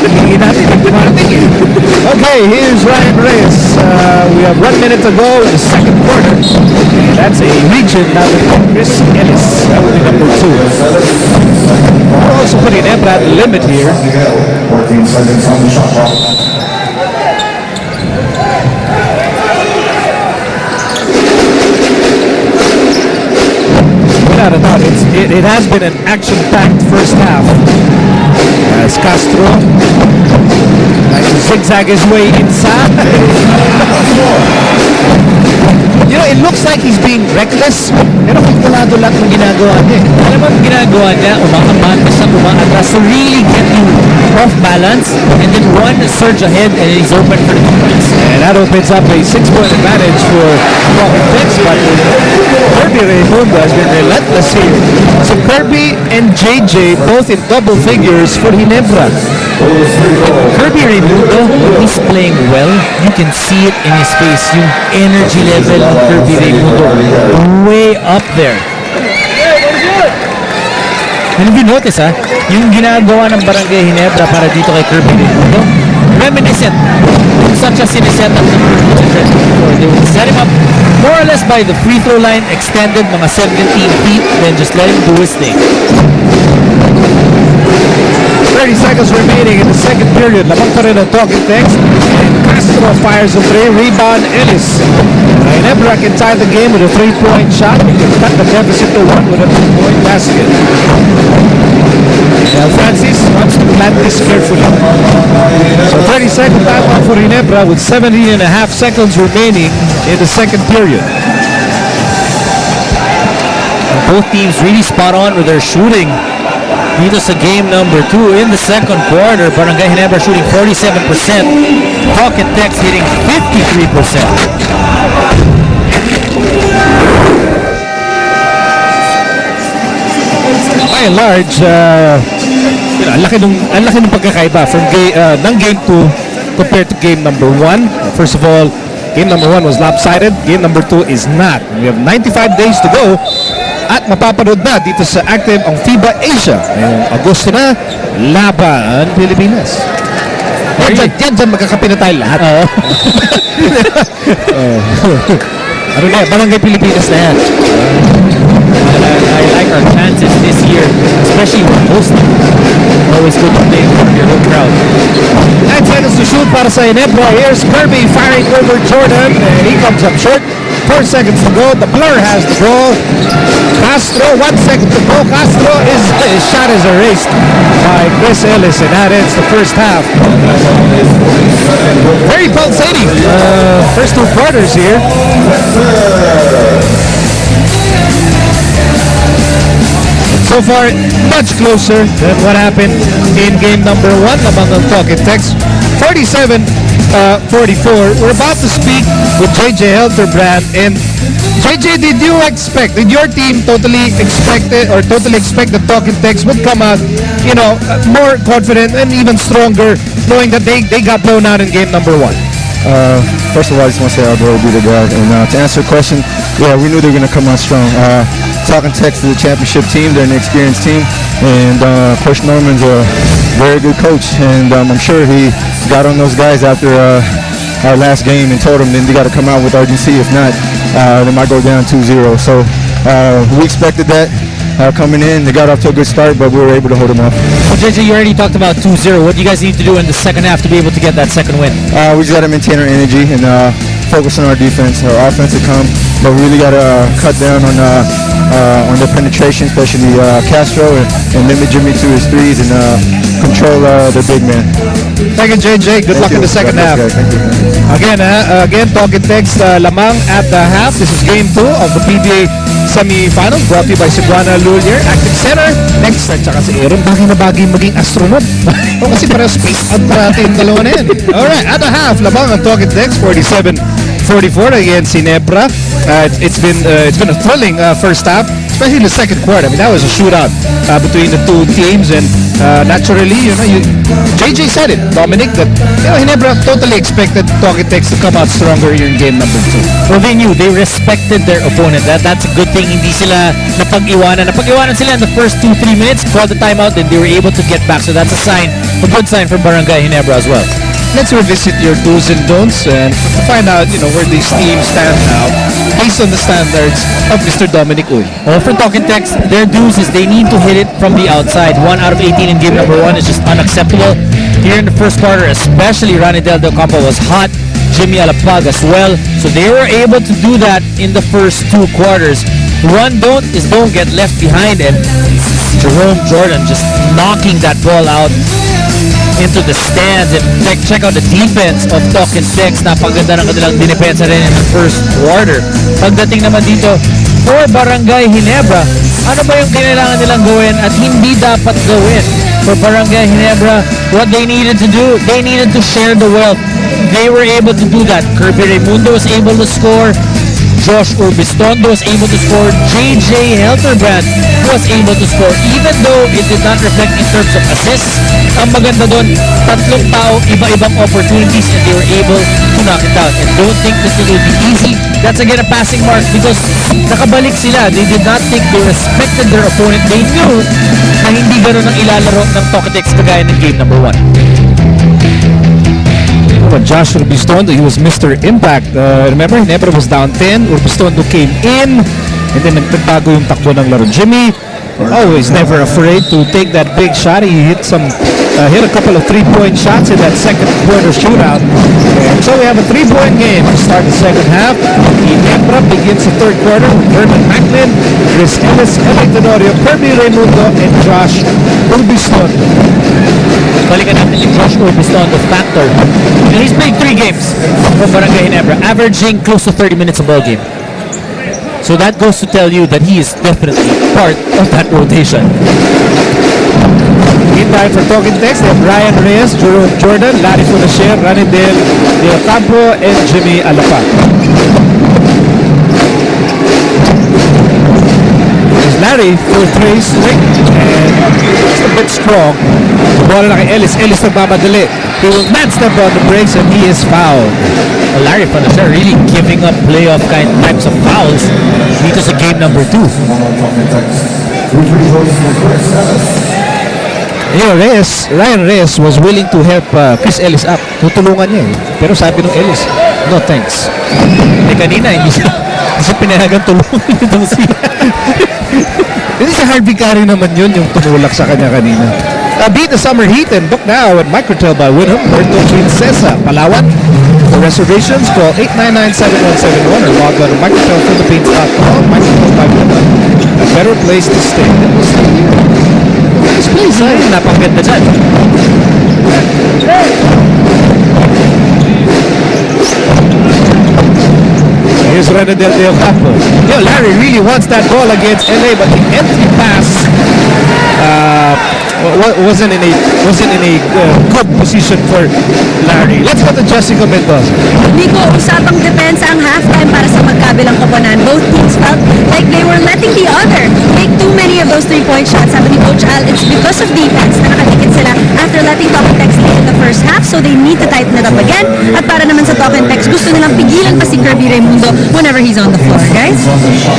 Hindi natin dumarating eh. Okay, here's Ryan Reyes. We have 1 minute to go in the second quarter. And that's a region now with Chris Ellis. That will be number 2. We're also putting Ginebra at the limit here.
14 seconds on the shot clock.
Without a doubt, it has been an action-packed first half. As Castro trying to zigzag his way inside. You know, it looks like he's being reckless, pero kalkulado lahat ng ginagawa niya.
Alam mo ang ginagawa niya, umakambatas na umaatras to really get you off balance and then one surge ahead and he's open for the points.
And that opens up a 6-point advantage for Talking Text, but Kirby Raimundo has been relentless here. So Kirby and JJ both in double figures for Ginebra.
Kirby Raimundo, when he's playing well, you can see it in his face. Yung energy level of Kirby Raimundo, way up there. And if you notice yung ginagawa ng Barangay Ginebra para dito kay Kirby Raimundo, reminiscent kung saan siya siniset up ng they would set him up more or less by the free throw line, extended mga 17 feet, then just let him do his thing.
30 seconds remaining in the second period. Lamang pa rin ang Talking Text. And Castro fires a 3. Rebound, Ellis. Ginebra can tie the game with a 3-point shot. He can cut the deficit to 1 with a 2-point basket. Now Francis wants to plan this carefully. So 30-second timeout for Ginebra with 17 and a half seconds remaining in the second period.
Both teams really spot on with their shooting. Dito sa game number 2 in the second quarter, Barangay Ginebra shooting 47%, Talking Text hitting 53%.
By and large, ang laki ng pagkakaiba from ng game 2 compared to game number 1. First of all, game number 1 was lopsided. Game number 2 is not. We have 95 days to go. At mapapanood na dito sa active ang FIBA Asia. Ngayong Agosto na, laban Pilipinas. Yan dyan magkakape na tayo lahat.
Ano na, Barangay Pilipinas na yan. I like our chances this year, especially when hosting. Always good to play in front of your home crowd.
9 seconds to shoot para sa Ginebra. Here's Kirby firing over Jordan. And he comes up short. 4 seconds to go. The Blur has the ball. Castro, 1 second to go. Castro his shot is erased by Chris Ellis, and that ends the first half. Very pulsating first 2 quarters here. So far, much closer than what happened in game number 1 among the Talking Text. 47 44. We're about to speak with JJ Helterbrand. And JJ, did your team totally expect that Talking Tex would come out, more confident and even stronger, knowing that they got blown out in game number 1?
First of all, I just want to say all glory be to God. And to answer your question, yeah, we knew they were going to come out strong. Talking Tex is a championship team. They're an experienced team. And Coach Norman's a very good coach. And I'm sure he got on those guys after our last game and told them then they got to come out with urgency. If not, they might go down 2-0. So we expected that. Coming in, they got off to a good start, but we were able to hold them off.
Well, JJ, you already talked about 2-0. What do you guys need to do in the second half to be able to get that second win?
We just got to maintain our energy and focus on our defense. Our offense will come, but we really got to cut down on the penetration, especially Castro, and limit Jimmy to his threes and control the big man.
Thank you, JJ. Good luck in the second half.
Thank you.
Again, Talking Tex lamang at the half. This is game 2 of the PBA semi-final, brought to you by Cebuana Lulier, Active Center, next at saka si Aaron. Bagay na bagay maging astronaut. O kasi parang space out parati yung dalawa na yan. Alright, at the half, lamang ang Talking Tex, 47-44 against Ginebra. It's been a thrilling first half, especially in the second quarter. I mean, that was a shootout between the two teams, and naturally, JJ said it, Dominic, that Ginebra totally expected Talking Tex to come out stronger here in game number 2.
Well, they knew. They respected their opponent. That's a good thing. Hindi sila napag-iwanan. Napag-iwanan sila in the first 2-3 minutes, called the timeout, then they were able to get back. So that's a good sign for Barangay Ginebra as well.
Let's revisit your do's and don'ts and find out, where these teams stand now based on the standards of Mr. Dominic Uy.
Well, for Talking Tex, their dues is they need to hit it from the outside. 1 out of 18 in game number 1 is just unacceptable. Here in the first quarter, especially Ranidel Del Campo was hot. Jimmy Alapag as well. So they were able to do that in the first 2 quarters. One don't is don't get left behind, and Jerome Jordan just knocking that ball out into the stands. And check out the defense of Talking Tex. Napaganda ng kanilang dinepensa rin in the first quarter. Pagdating naman dito for Barangay Ginebra, ano ba yung kailangan nilang gawin at hindi dapat gawin? For Barangay Ginebra, what they needed to do, they needed to share the wealth. They were able to do that. Kirby Raimundo was able to score. Josh Urbistondo was able to score. JJ Helterbrand was able to score. Even though it did not reflect in terms of assists, ang maganda doon, tatlong tao, iba-ibang opportunities, and they were able to knock it down. And don't think this will be easy. That's again a passing mark because nakabalik sila. They did not think, they respected their opponent. They knew na hindi gano'n ang ilalaro ng Talking Tex kagaya ng game number 1.
When Josh Urbistondo, he was Mr. Impact. Remember, Ginebra was down 10. Urbistondo came in, and then nagbago yung takbo ng laro. Jimmy, always never afraid to take that big shot. He hit a couple of 3-point shots in that second quarter shootout. And so we have a 3-point game to start the second half. Ginebra begins the third quarter with Vernon Macklin, Chris Ellis, Eli Tenorio, Kirby Raimundo, and Josh Urbistondo.
Balikan natin yung Josh Urbistondo factor. And he's played 3 games for Barangay Ginebra, averaging close to 30 minutes a ball game. So that goes to tell you that he is definitely part of that rotation.
Meantime, for Talking Tex, they have Ryan Reyes, Jerome Jordan, Larry Fulasher, Ranidel Del Campo, and Jimmy Alapag. There's Larry, 4-3 swing, and just a bit strong. Bola na kay Ellis. Ellis nagmamadali. He will not step on the brakes, and he is fouled.
Well, Larry Fulasher really giving up playoff types of fouls dito sa game number 2.
Ryan Reyes was willing to help Chris Ellis up. Tutulungan niya eh. Pero sabi ng Ellis, no thanks.
Kanina, hindi siya pinayagan tulungan itong siya.
Hindi si Harvey Carey naman yun yung tumulak sa kanya kanina. Beat the summer heat and book now at Microtel by Winham, Puerto Princesa, Palawan. For reservations, call 899-7171 or log on to microtelphilippines.com. Microtel by Winham, a better place to stay. This place,
Napakaganda dyan.
Here's Ranidel Del Campo. Larry really wants that ball against LA, but the empty pass wasn't in a good position for Larry. Let's go to Jessica Mendoza.
Nico, usapang depensa ang halftime para sa magkabilang koponan. Both teams felt like they were letting the other take too many of those 3-point shots. Sabi ni Coach Al, it's because of defense na nakatikit sila after letting Talk and Text lead in the first half, so they need to tighten it up again. At para naman sa Talk and Text, gusto nilang pigilan pa si Kirby Raimundo whenever he's on the floor, guys.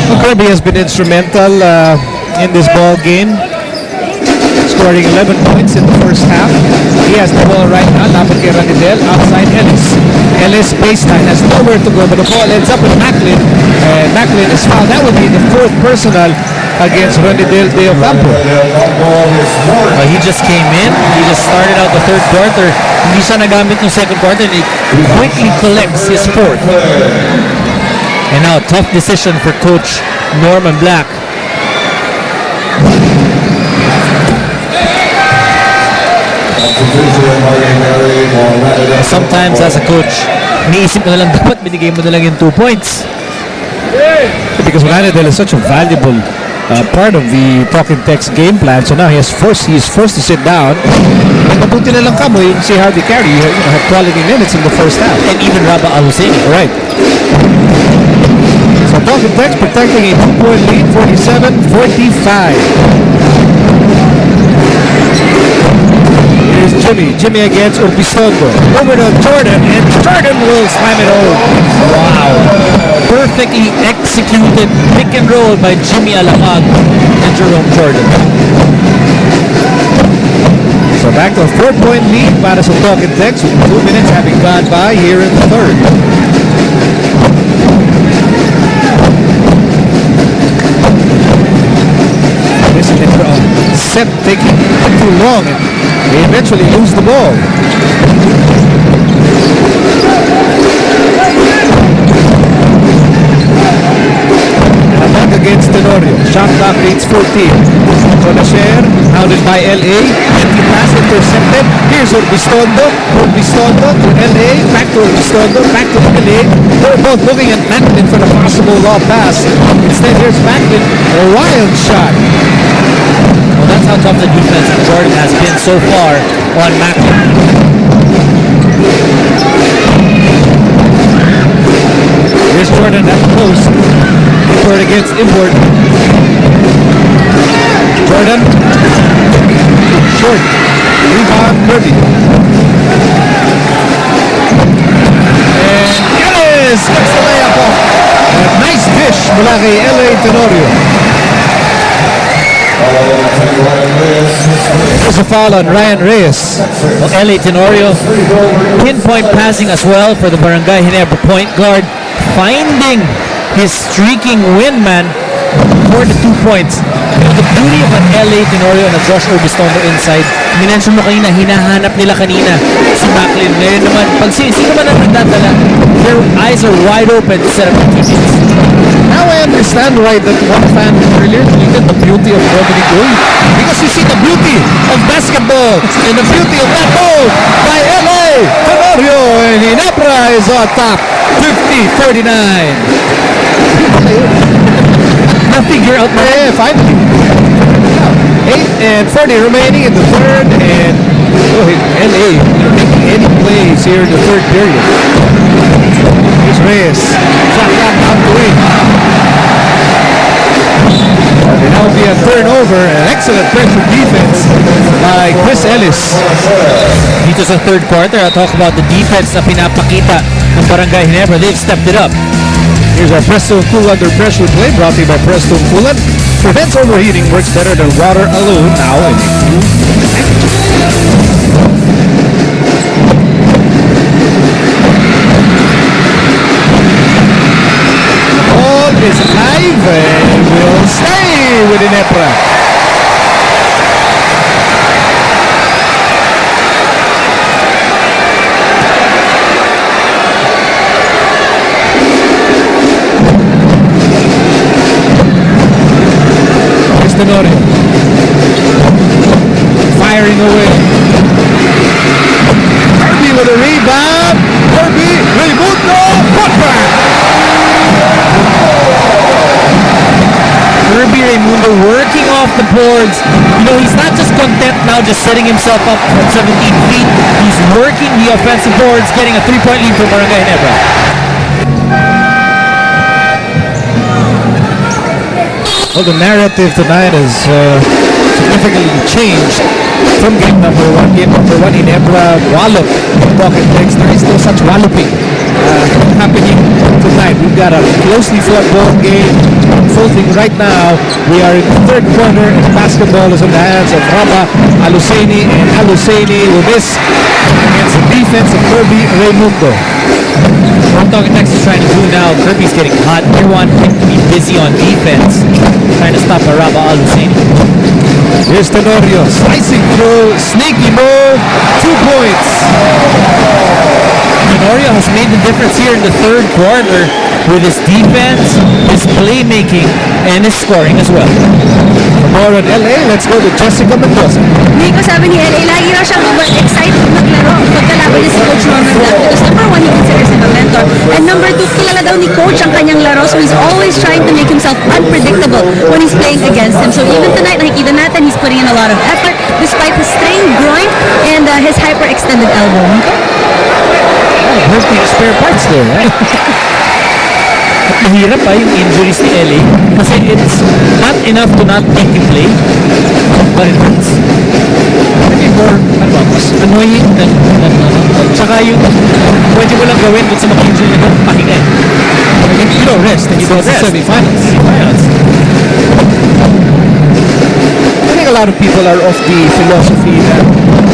Well, Kirby has been instrumental in this ball game, scoring 11 points in the first half. He has the ball right now, lapit kay Ranidel, outside Ellis. Ellis baseline has nowhere to go, but the ball ends up with Macklin, and Macklin is fouled. That would be the fourth personal against Ranidel de Ocampo.
He just came in. He just started out the third quarter. Hindi siya nagamit ng second quarter, and he quickly collects his fourth. And now, tough decision for Coach Norman Black. Sometimes as a coach, iniisip mo na lang dapat binigay mo na lang yung 2 points.
Because Ranidel is such a valuable part of the Talk and Text game plan. So now he is forced to sit down. And mabuti na lang kamo yung si Harvey Carey, had quality minutes in the first half.
And even Rabah Al-Husseini.
Right. So Talk and Text protecting a 2-point lead, 47-45. Here's Jimmy against Urbistondo. Over to Jordan, and Jordan will slam it home.
Wow. Perfectly executed pick and roll by Jimmy Alapag and Jerome Jordan.
So back to a 4-point lead para sa Talk and Text with 2 minutes having gone by here in the third. This is set taking too long, and they eventually lose the ball. Attack against Tenorio. Shot clock reads 14. Conacher, hounded by LA. Empty pass intercepted. Here's Urbistondo. Urbistondo to LA. Back to Urbistondo. Back to LA. They're both looking at Macklin for the possible lob pass. Instead, here's Macklin. A wild shot.
Well, that's how tough the defense of Jordan has been so far on Macklin.
Here's Jordan at the post. Import against import. Jordan. Short. Rebound, Kirby. And Ellis gets the layup off. A nice dish mula kay LA Tenorio. There's a foul on Ryan Reyes.
Well, LA Tenorio, pinpoint passing as well for the Barangay Ginebra point guard, finding his streaking wingman for the 2 points. The beauty of an LA Tenorio and a Josh Urbistondo inside, minention mo kanina, hinahanap nila kanina si Macklin. Ngayon naman, pag sino man ang nagdadala, their eyes are wide open to set up the teammates.
Now I understand why that one fan earlier tweeted the beauty of Dominic Goy. Because you see the beauty of basketball and the beauty of that goal by LA Tenorio, and Ginebra is on top, 50-49.
Na-figure out na.
Yeah, finally. 8:40 remaining in the third, and LA making any plays here in the third period. Here's Reyes. Shot clock down to 8. And now will be a turnover. An excellent pressure defense by Chris Ellis.
Dito sa third quarter, I'll talk about the defense na pinapakita ng Barangay Ginebra. They've stepped it up.
Here's our Presto Cool Under Pressure play brought to you by Presto Coolant. Prevents overheating, works better than water alone. Now in a cool ball is live and will stay with Ginebra. Tenorio firing away. Kirby with a rebound. Kirby, Raimundo, put back.
Kirby Raimundo working off the boards. You know, he's not just content now just setting himself up from 17 feet. He's working the offensive boards, getting a 3-point lead for Barangay Ginebra.
Well, the narrative tonight has significantly changed from game number one. Game number one, Ginebra wallop Pocket Text. There is no such walloping happening tonight. We've got a closely fought ball game unfolding right now. We are in the third quarter, and the basketball is in the hands of Raba Alusaini, and Alusaini will miss against the defense of Kirby Raimundo.
What Talking Text is trying to do now, Kirby's getting hot. They want him to be busy on defense, trying to stop Araba Al-Husseini.
Here's Tenorio slicing through, sneaky move, 2 points.
Tenorio has made the difference here in the third quarter with his defense, his playmaking, and his scoring as well.
For more on LA, let's go to Jessica Mendoza.
Nico, sabi ni LA, lagi raw siyang excited maglaro pagkalaban niya si Coach Norman Black because number one, he considers him a mentor. And number two, kilala daw ni Coach ang kanyang laro, so he's always trying to make himself unpredictable when he's playing against him. So even tonight, nakikita natin, he's putting in a lot of effort despite his strained groin and his hyperextended elbow. Nico?
Where's the spare parts there, right?
At mahirap pa yung injuries ni LA kasi it's not enough to not make him play, but it hurts.
Maybe more, mas annoying than
Tsaka yung pwede mo lang gawin kung sa mag-injury na pahinga.
you don't rest and you go to the semifinals. I think a lot of people are of the philosophy that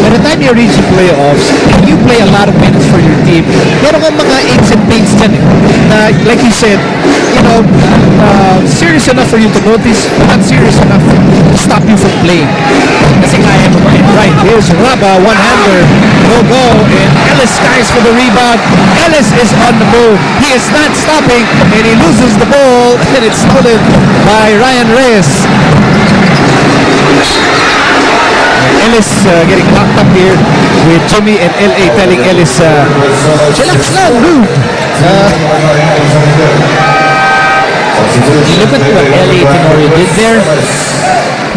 by the time you reach the playoffs, you play a lot of minutes for your team. Meron kang mga aches and pains dyan eh. Na, like you said, you know, serious enough for you to notice, but not serious enough to stop you from playing. Kasi kaya mo ba? Right, here's Raba, one-hander, go, and Ellis skies for the rebound. Ellis is on the move. He is not stopping, and he loses the ball, and it's stolen by Ryan Reyes. Ellis getting locked up here with Jimmy and LA telling Ellis, chillax lang, dude.
Look at what LA Tenorio did there.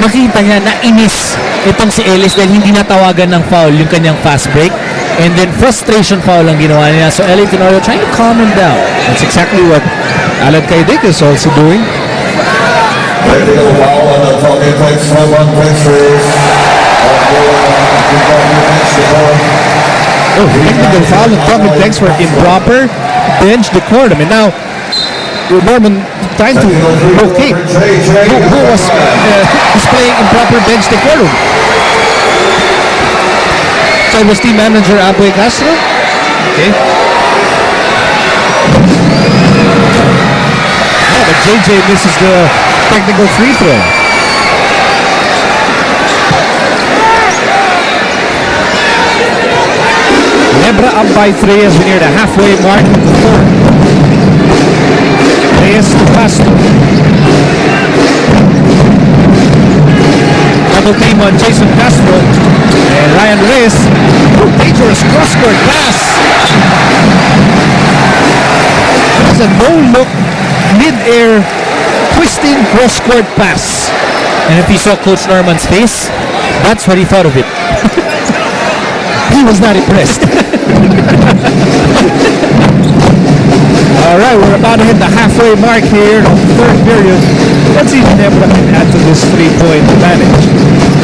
Makita niya na inis itong si Ellis dahil hindi natawagan ng foul yung kanyang fast break. And then frustration foul ang ginawa niya. So LA Tenorio trying to calm him down.
That's exactly what Alan Kaidik is also doing.
Technical foul on the Talking Text from on Texas.
Oh, technical foul and Talking Text for improper bench decorum. And now, Norman trying to locate who was displaying improper bench decorum. So it was team manager Aboy Castro. Okay. Yeah, but JJ misses the technical free throw. Ginebra up by 3 as we near the halfway mark of the third. Reyes to Castro. Double team on Jason Castro. And Ryan Reyes. Dangerous cross-court pass. There's a no-look mid-air twisting cross-court pass.
And if you saw Coach Norman's face, that's what he thought of it.
He was not impressed. All right, we're about to hit the halfway mark here of the third period. Let's see if Ginebra can add to this 3-point advantage.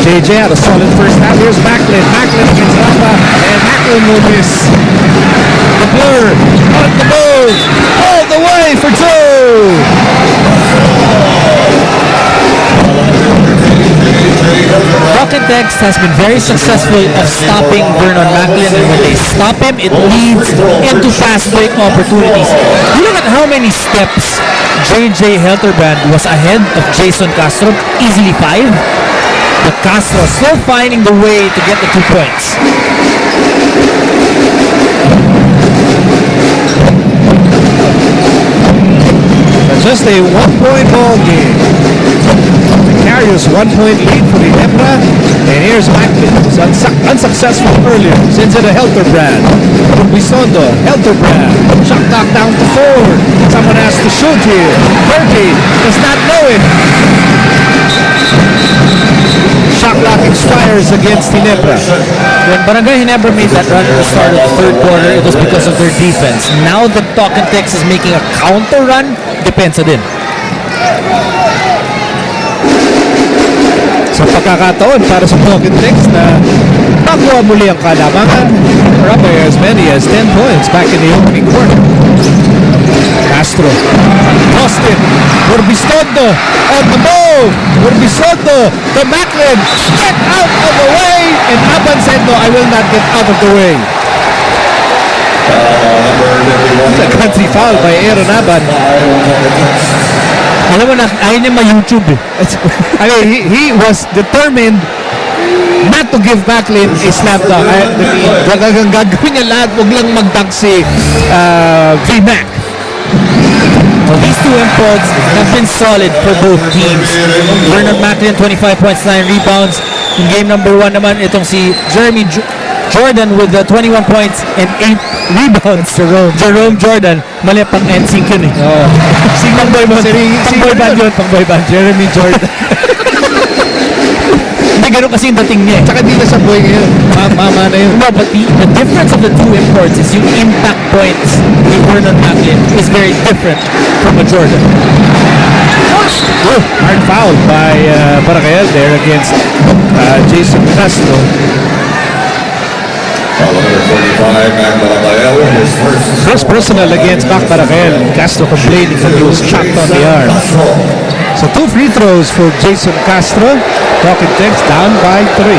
JJ had a solid first half. Here's Macklin. Macklin against Ramba, and Macklin will miss. The blur on the move, all the way for two.
Talking Text has been very successful of stopping Vernon Macklin, and when they stop him, it leads into fast break opportunities. You look at how many steps JJ Helterbrand was ahead of Jason Castro, easily 5. But Castro still finding the way to get the 2 points.
Just a 1-point ball game. The Carriers 1-point lead for the Ginebra. And here's Macklin, who's unsuccessful earlier. Sends it to Helterbrand. Bisondo, Helterbrand. Shot clock down to 4. Someone has to shoot here. Kirby does not know it. players against Ginebra.
When Barangay Ginebra made that run at the start of the third quarter, it was because of their defense. Now the Talk and Text is making a counter run, depensa din.
Sa pagkakataon para sa Talking Text na makuha muli ang kalamangan, or up by as many as 10 points back in the opening quarter. Castro, Austin, Urbistondo on the move. Urbistondo to Macklin, get out of the way, and Aban said, no, I will not get out of the way. It's a country foul by Aaron Aban.
Alam mo na, ayaw niya ma-YouTube eh.
I mean, he was determined not to give Macklin a slam dunk. Talagang gagawin niya lahat, huwag lang mag-dunk si V-Mac.
Well, these two improds have been solid for both teams. Bernard Macklin, 25 points, 9 rebounds. In game number 1 naman, itong si Jeremy Jordan with 21 points and 8 rebounds. Jerome Jordan. Mali pang NSYNC yun eh.
Oh.
Pang boy band yun. Pang boy band.
Jeremy Jordan.
Hindi ganun kasi yung dating niya eh.
Tsaka di na sa boy ngayon. Mama na yun.
No, but the difference of the two imports is yung impact points ni Bernard Macklin is very different from a Jordan.
Hard foul by Barangay there against Jason Castro. First personal against Mac Barangay. Castro complaining that he was chopped on the arm. So 2 free throws for Jason Castro. Talking Text down by 3.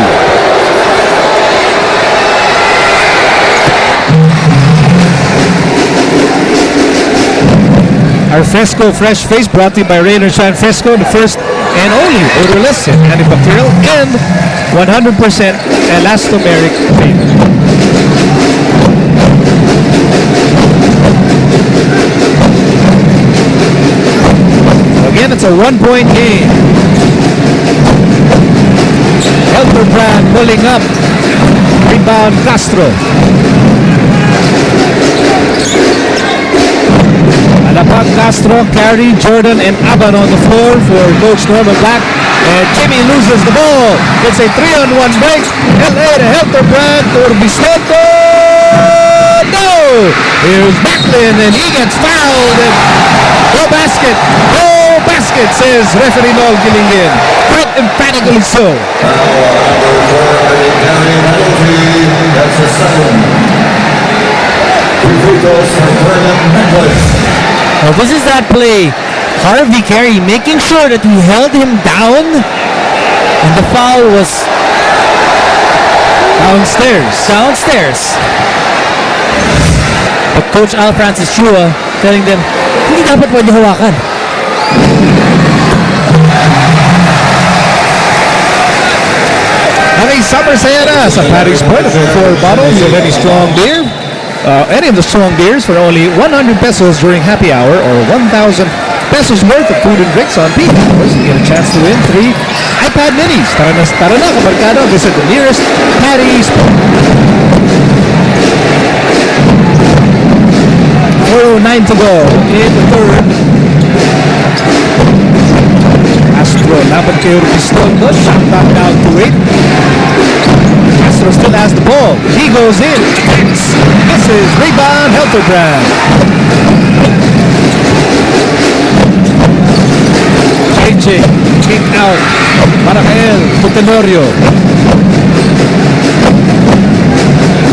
Our Fresco Fresh Face brought to you by Rain and Shine Fresco, the first and only odorless and antibacterial and 100% elastomeric paint. Again, it's a 1-point game. Elderbrand pulling up. Rebound Castro. Alapag Castro, carry Jordan and Aban on the floor for Coach Norman Black. And Jimmy loses the ball. It's a 3-on-1 break. LA to Elderbrand to Urbistondo. No! Here's Macklin and he gets fouled. And no basket. No basket, says referee Noel Gilingin. Quite emphatically so.
That's the second. Free throws for Bernard Macklin.
Well, this is that play. Harvey Carey making sure that he held him down. And the foul was downstairs. But Coach Al Francis Chua telling them, hindi dapat pwede hawakan.
Having summer saya na sa Paris Point of 4 bottles of any strong beer. Any of the strong beers for only 100 pesos during happy hour or 1,000 pesos worth of food and drinks on peak hours. You get a chance to win 3 iPad minis. Tara na kabarkada. Visit the nearest PinaySportsFan. 4:09 to go in the third. Castro laban kay Urbistondo. Shot back down to 8. Castro still has the ball. He goes in. Misses. Rebound. Helterbrand. JJ. Kick out. Barangay to Tenorio.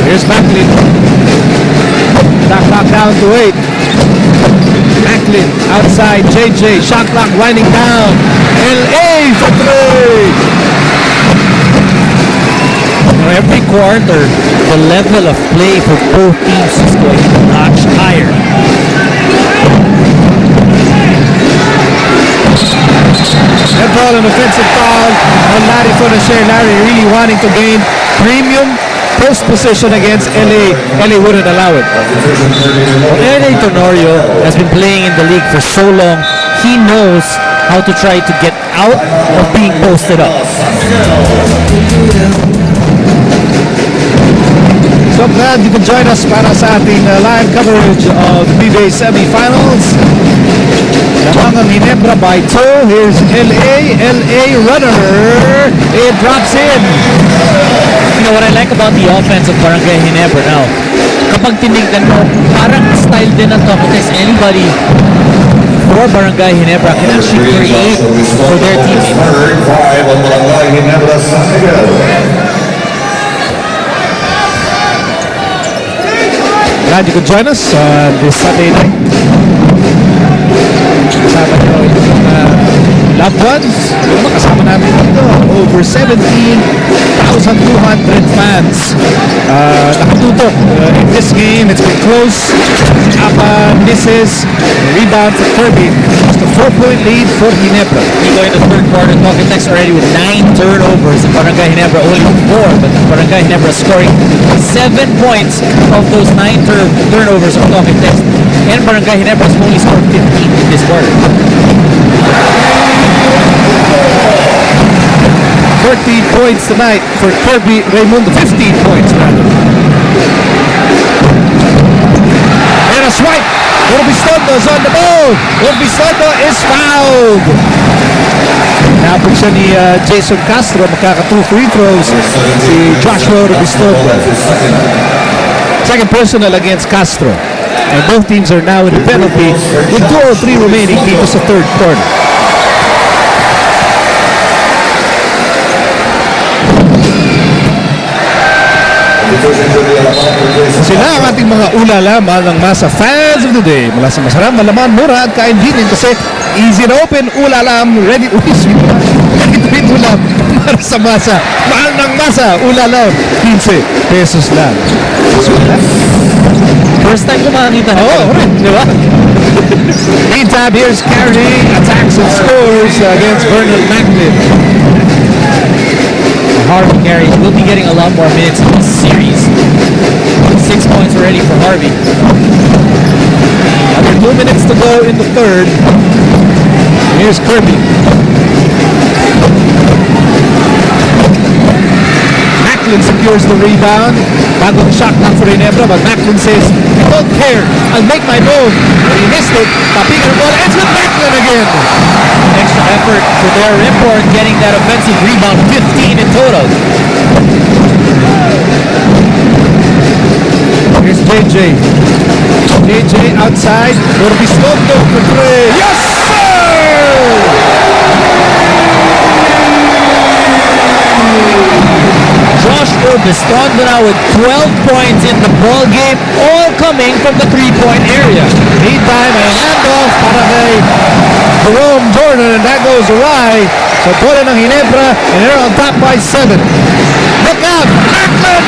Here's Macklin. Back down to 8. Macklin outside. JJ. Shot clock winding down. LA for 3.
Every quarter, the level of play for both teams is going much higher.
That ball, an offensive foul on Larry Fonacher. Larry really wanting to gain premium post position against LA. LA wouldn't allow it.
LA Tenorio has been playing in the league for so long, he knows how to try to get out of being posted up.
So glad you can join us para sa ating live coverage of the PBA semifinals. Lamang ang Ginebra by 2. Here's LA runner. It drops in.
You know what I like about the offense of Barangay Ginebra now? Kapag tinignan mo, parang style din ng Tokites. Anybody for Barangay Ginebra can actually create for their teammates.
Third five on Barangay Ginebra San Miguel.
Glad you could join us this Sunday night. Kasama niyo yung mga loved ones. Kasama namin dito. Over 17,200 fans nakatutok in this game. It's been close. Apa misses. Rebound for Kirby. Just a 4-point lead for Ginebra.
We go into third quarter, Tokites already with 9 turnovers. And Barangay Ginebra only 4. But Barangay Ginebra scoring 7 points of those 9 turnovers of Tokites. And Barangay Ginebra has only scored 15 in this quarter.
14 points tonight for Kirby Raimundo. 15 points rather. And a swipe. Urbistondo is on the ball. Urbistondo is fouled. Napon siya ni Jason Castro. Makaka 2 free throws si Joshua Urbistondo. Second personal against Castro. And both teams are now in the penalty with 2:03 remaining dito sa third quarter. Sila ang ating mga ulala, malang masa fans of the day. Mula sa masarap, malaman, mura at kainhinin kasi easy na open, ulalam, ready to eat ulam para sa masa. Mahal ng masa, ulalam, 15 pesos lang.
First time ko makakita na.
Oo, di ba? Meantime, here's carrying attacks and scores against Bernard Macklin.
Harvey carries. We'll be getting a lot more minutes in this series. 6 points already for Harvey.
Under 2 minutes to go in the third. Here's Kirby. Macklin secures the rebound. Bagong shot clock for Ginebra, but Macklin says, I don't care. I'll make my move. But he missed it. Tapping the ball. It's with Macklin again.
Extra effort for their import, getting that offensive rebound, 15 in total.
Here's JJ. JJ outside. Urbistondo for 3. Yes, sir!
Josh Urbistondo now with 12 points in the ball game, all coming from the 3-point area.
Meantime, a handoff para kay Jerome Jordan, and that goes awry. So, tuloy ng Ginebra, and they're on top by 7. Look out! Macklin!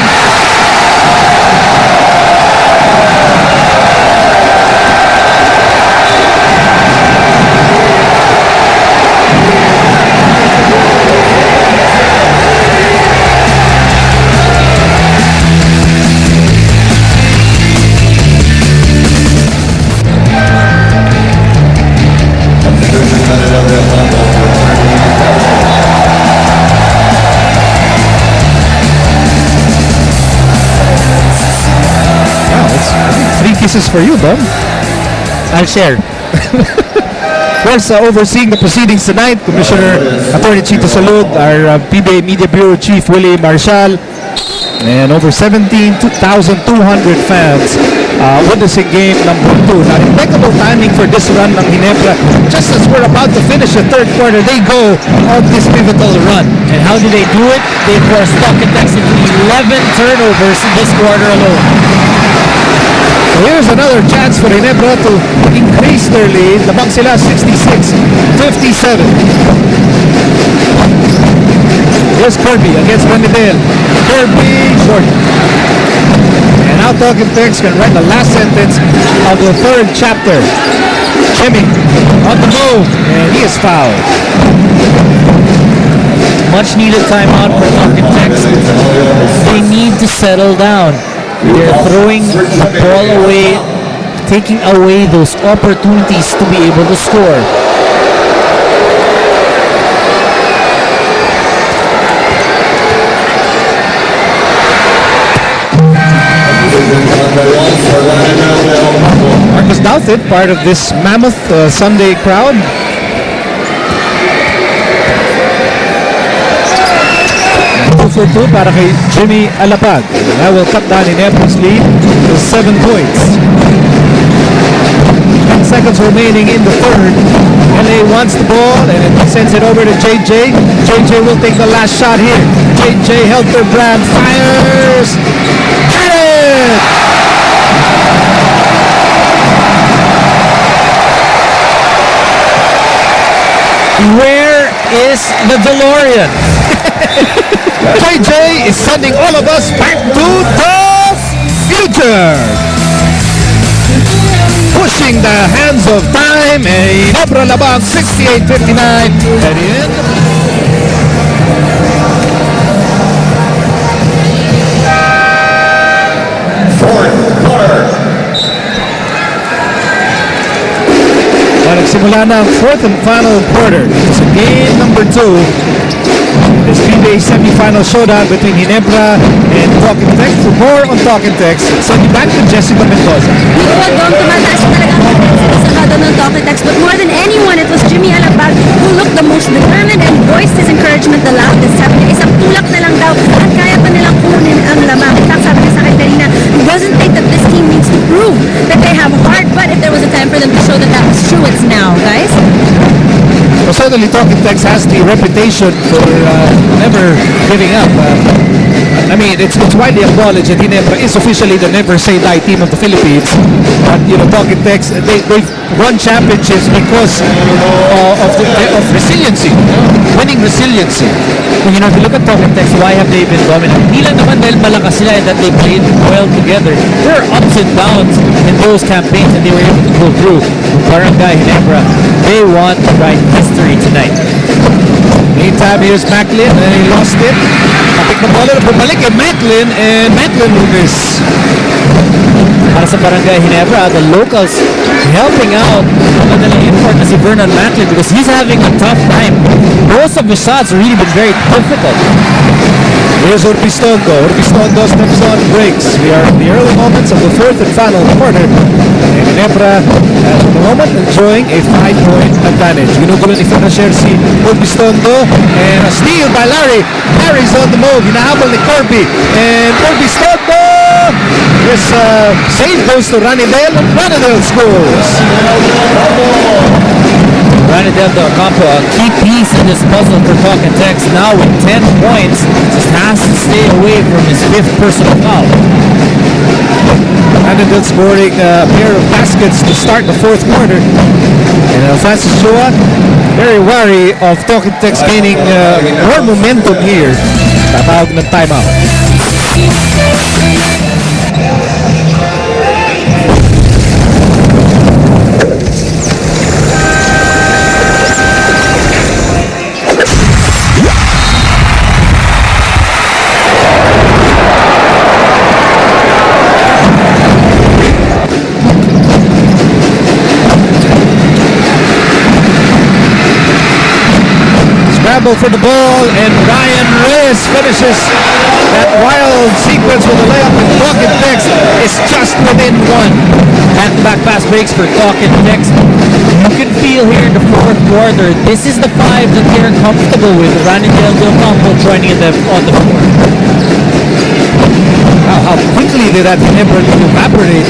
This is for you, Dom.
I'll share.
Of course, overseeing the proceedings tonight, Commissioner Attorney Chito Salud, our PBA Media Bureau Chief Willie Marshall, and over 17,200 fans witnessing game number 2. Now, impeccable timing for this run ng Ginebra. Just as we're about to finish the third quarter, they go on this pivotal run.
And how do they do it? They forced Tokites into 11 turnovers in this quarter alone.
So here's another chance for Ginebra to increase their lead. Lamang sila 66-57. Here's Kirby against Ranidel. Kirby short. And now Talking Tex can write the last sentence of the third chapter. Jimmy on the move, and he is fouled.
Much needed timeout for Talking Tex. They need to settle down. They're throwing the ball away, taking away those opportunities to be able to score.
Marcus Douthit, part of this mammoth Sunday crowd. for 2 para kay Jimmy Alapag. That will cut down Ginebra's lead to 7 points. 10 seconds remaining in the third. LA wants the ball and it sends it over to JJ. JJ will take the last shot here. JJ Helterbrand fires. Got it!
Where is the DeLorean?
JJ is sending all of us back to the future. Pushing the hands of time. Ginebra labang 68-59 at the end.
Fourth quarter.
Nagsimula na ang fourth and final quarter. It's game number 2. This PBA semi-final showdown between Ginebra and Talking Tex. For more on Talking Tex, send you back to Jessica Mendoza.
Dom, tumataas talaga ang sarado ng Talkitex, but more than anyone, it was Jimmy Alapag who looked the most determined and voiced his encouragement the loudest. Sabi niya, isang tulak na lang daw at kaya pa nilang kunin ang lamang. In fact, sabi niya sa akin kanina, he doesn't think that this team needs to prove that they have heart, but if there was a time for them to show that that was true, it's now, guys.
Well, certainly Talking Tex has the reputation for never giving up. I mean, it's widely acknowledged that Ginebra is officially the never say die team of the Philippines. But you know, Talking Tex, they've won championships because of resiliency, winning resiliency.
You know, if you look at Talking Tex, why have they been dominant? Hindi lang naman dahil malakas sila and that they played well together. There are ups and downs in those campaigns and they were able to pull through. Barangay Ginebra, they want to write history tonight.
Meantime, here's Macklin and he lost it. Kapit na bola na bumalik kay Macklin and Macklin with this.
Para sa Barangay Ginebra, the locals helping out ang kanilang import na si Vernon Macklin because he's having a tough time. Most of his shots have really been very difficult.
Here's Urbistondo. Urbistondo steps on breaks. We are in the early moments of the fourth and final quarter. And Ginebra at the moment enjoying a 5-point advantage. Ginugulo ni Fernasher si Urbistondo and a steal by Larry. Larry's on the move. Hinahabol ni Kirby. And Urbistondo! This save goes to Ranidel and Ranidel scores.
Ranidel Del Campo, a key piece in this puzzle for Talking Tex. Now with 10 points, just has to stay away from his 5th personal foul.
Ranidel scoring a pair of baskets to start the fourth quarter. And Francis Chua very wary of Talking Tex gaining more momentum here. Tatawag ng timeout. Scramble for the ball and Ryan Reyes finishes that wild sequence with a layup and Talking Tex is just within 1.
Back-to-back pass breaks for Talking Tex. You can feel here in the fourth quarter, this is the 5 that they're comfortable with. Ranidel Del Campo joining them on the floor.
How quickly did that Ginebra lead evaporate.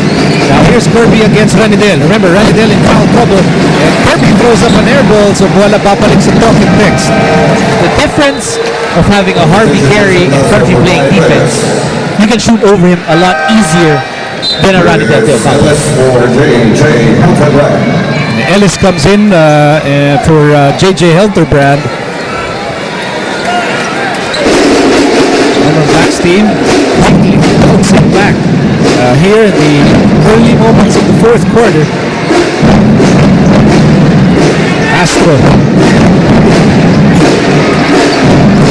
Now here's Kirby against Ranidel. Remember, Ranidel in foul trouble. And Kirby throws up an air ball so bola babalik sa Talking Tex.
The difference of having a Harvey Carey in front of you playing defense, you can shoot over him a lot easier than a Ranidel Del Campo.
For J.J. Helterbrand.
Ellis comes in for J.J. Helterbrand. Black's team quickly bouncing back here in the early moments of the fourth quarter. Castro.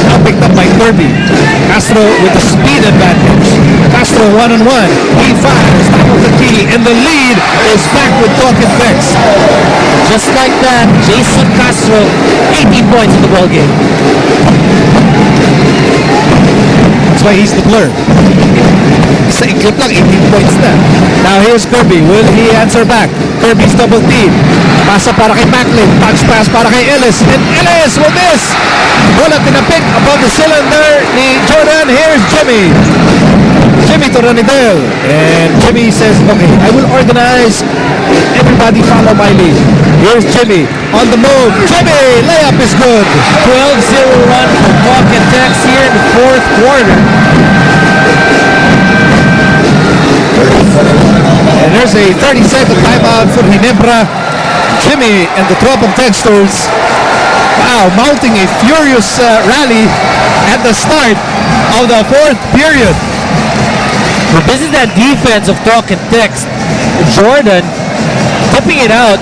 Now picked up by Kirby. Castro with the speed advantage. Castro one-on-one. He fires. Top of the key. And the lead is back with Talking Tex.
Just like that, Jason Castro, 18 points in the ballgame.
That's why he's the blur. Sa iklip lang, 18 points na. Now here's Kirby. Will he answer back? Kirby's double team. Pasa para kay Macklin. Touch pass para kay Ellis. And Ellis with this. Bola tinapik above the cylinder ni Jordan. Here's Jimmy. Jimmy to Ranidel. And Jimmy says, okay, I will organize. Everybody follow my lead. Here's Jimmy on the move. Jimmy, layup is good.
12-0 run for Talk and Text here in the fourth quarter.
And there's a 30-second timeout for Ginebra. Jimmy and the Trop and Texters, wow, mounting a furious rally at the start of the fourth period.
But this is that defense of Talk and Text. Jordan tipping it out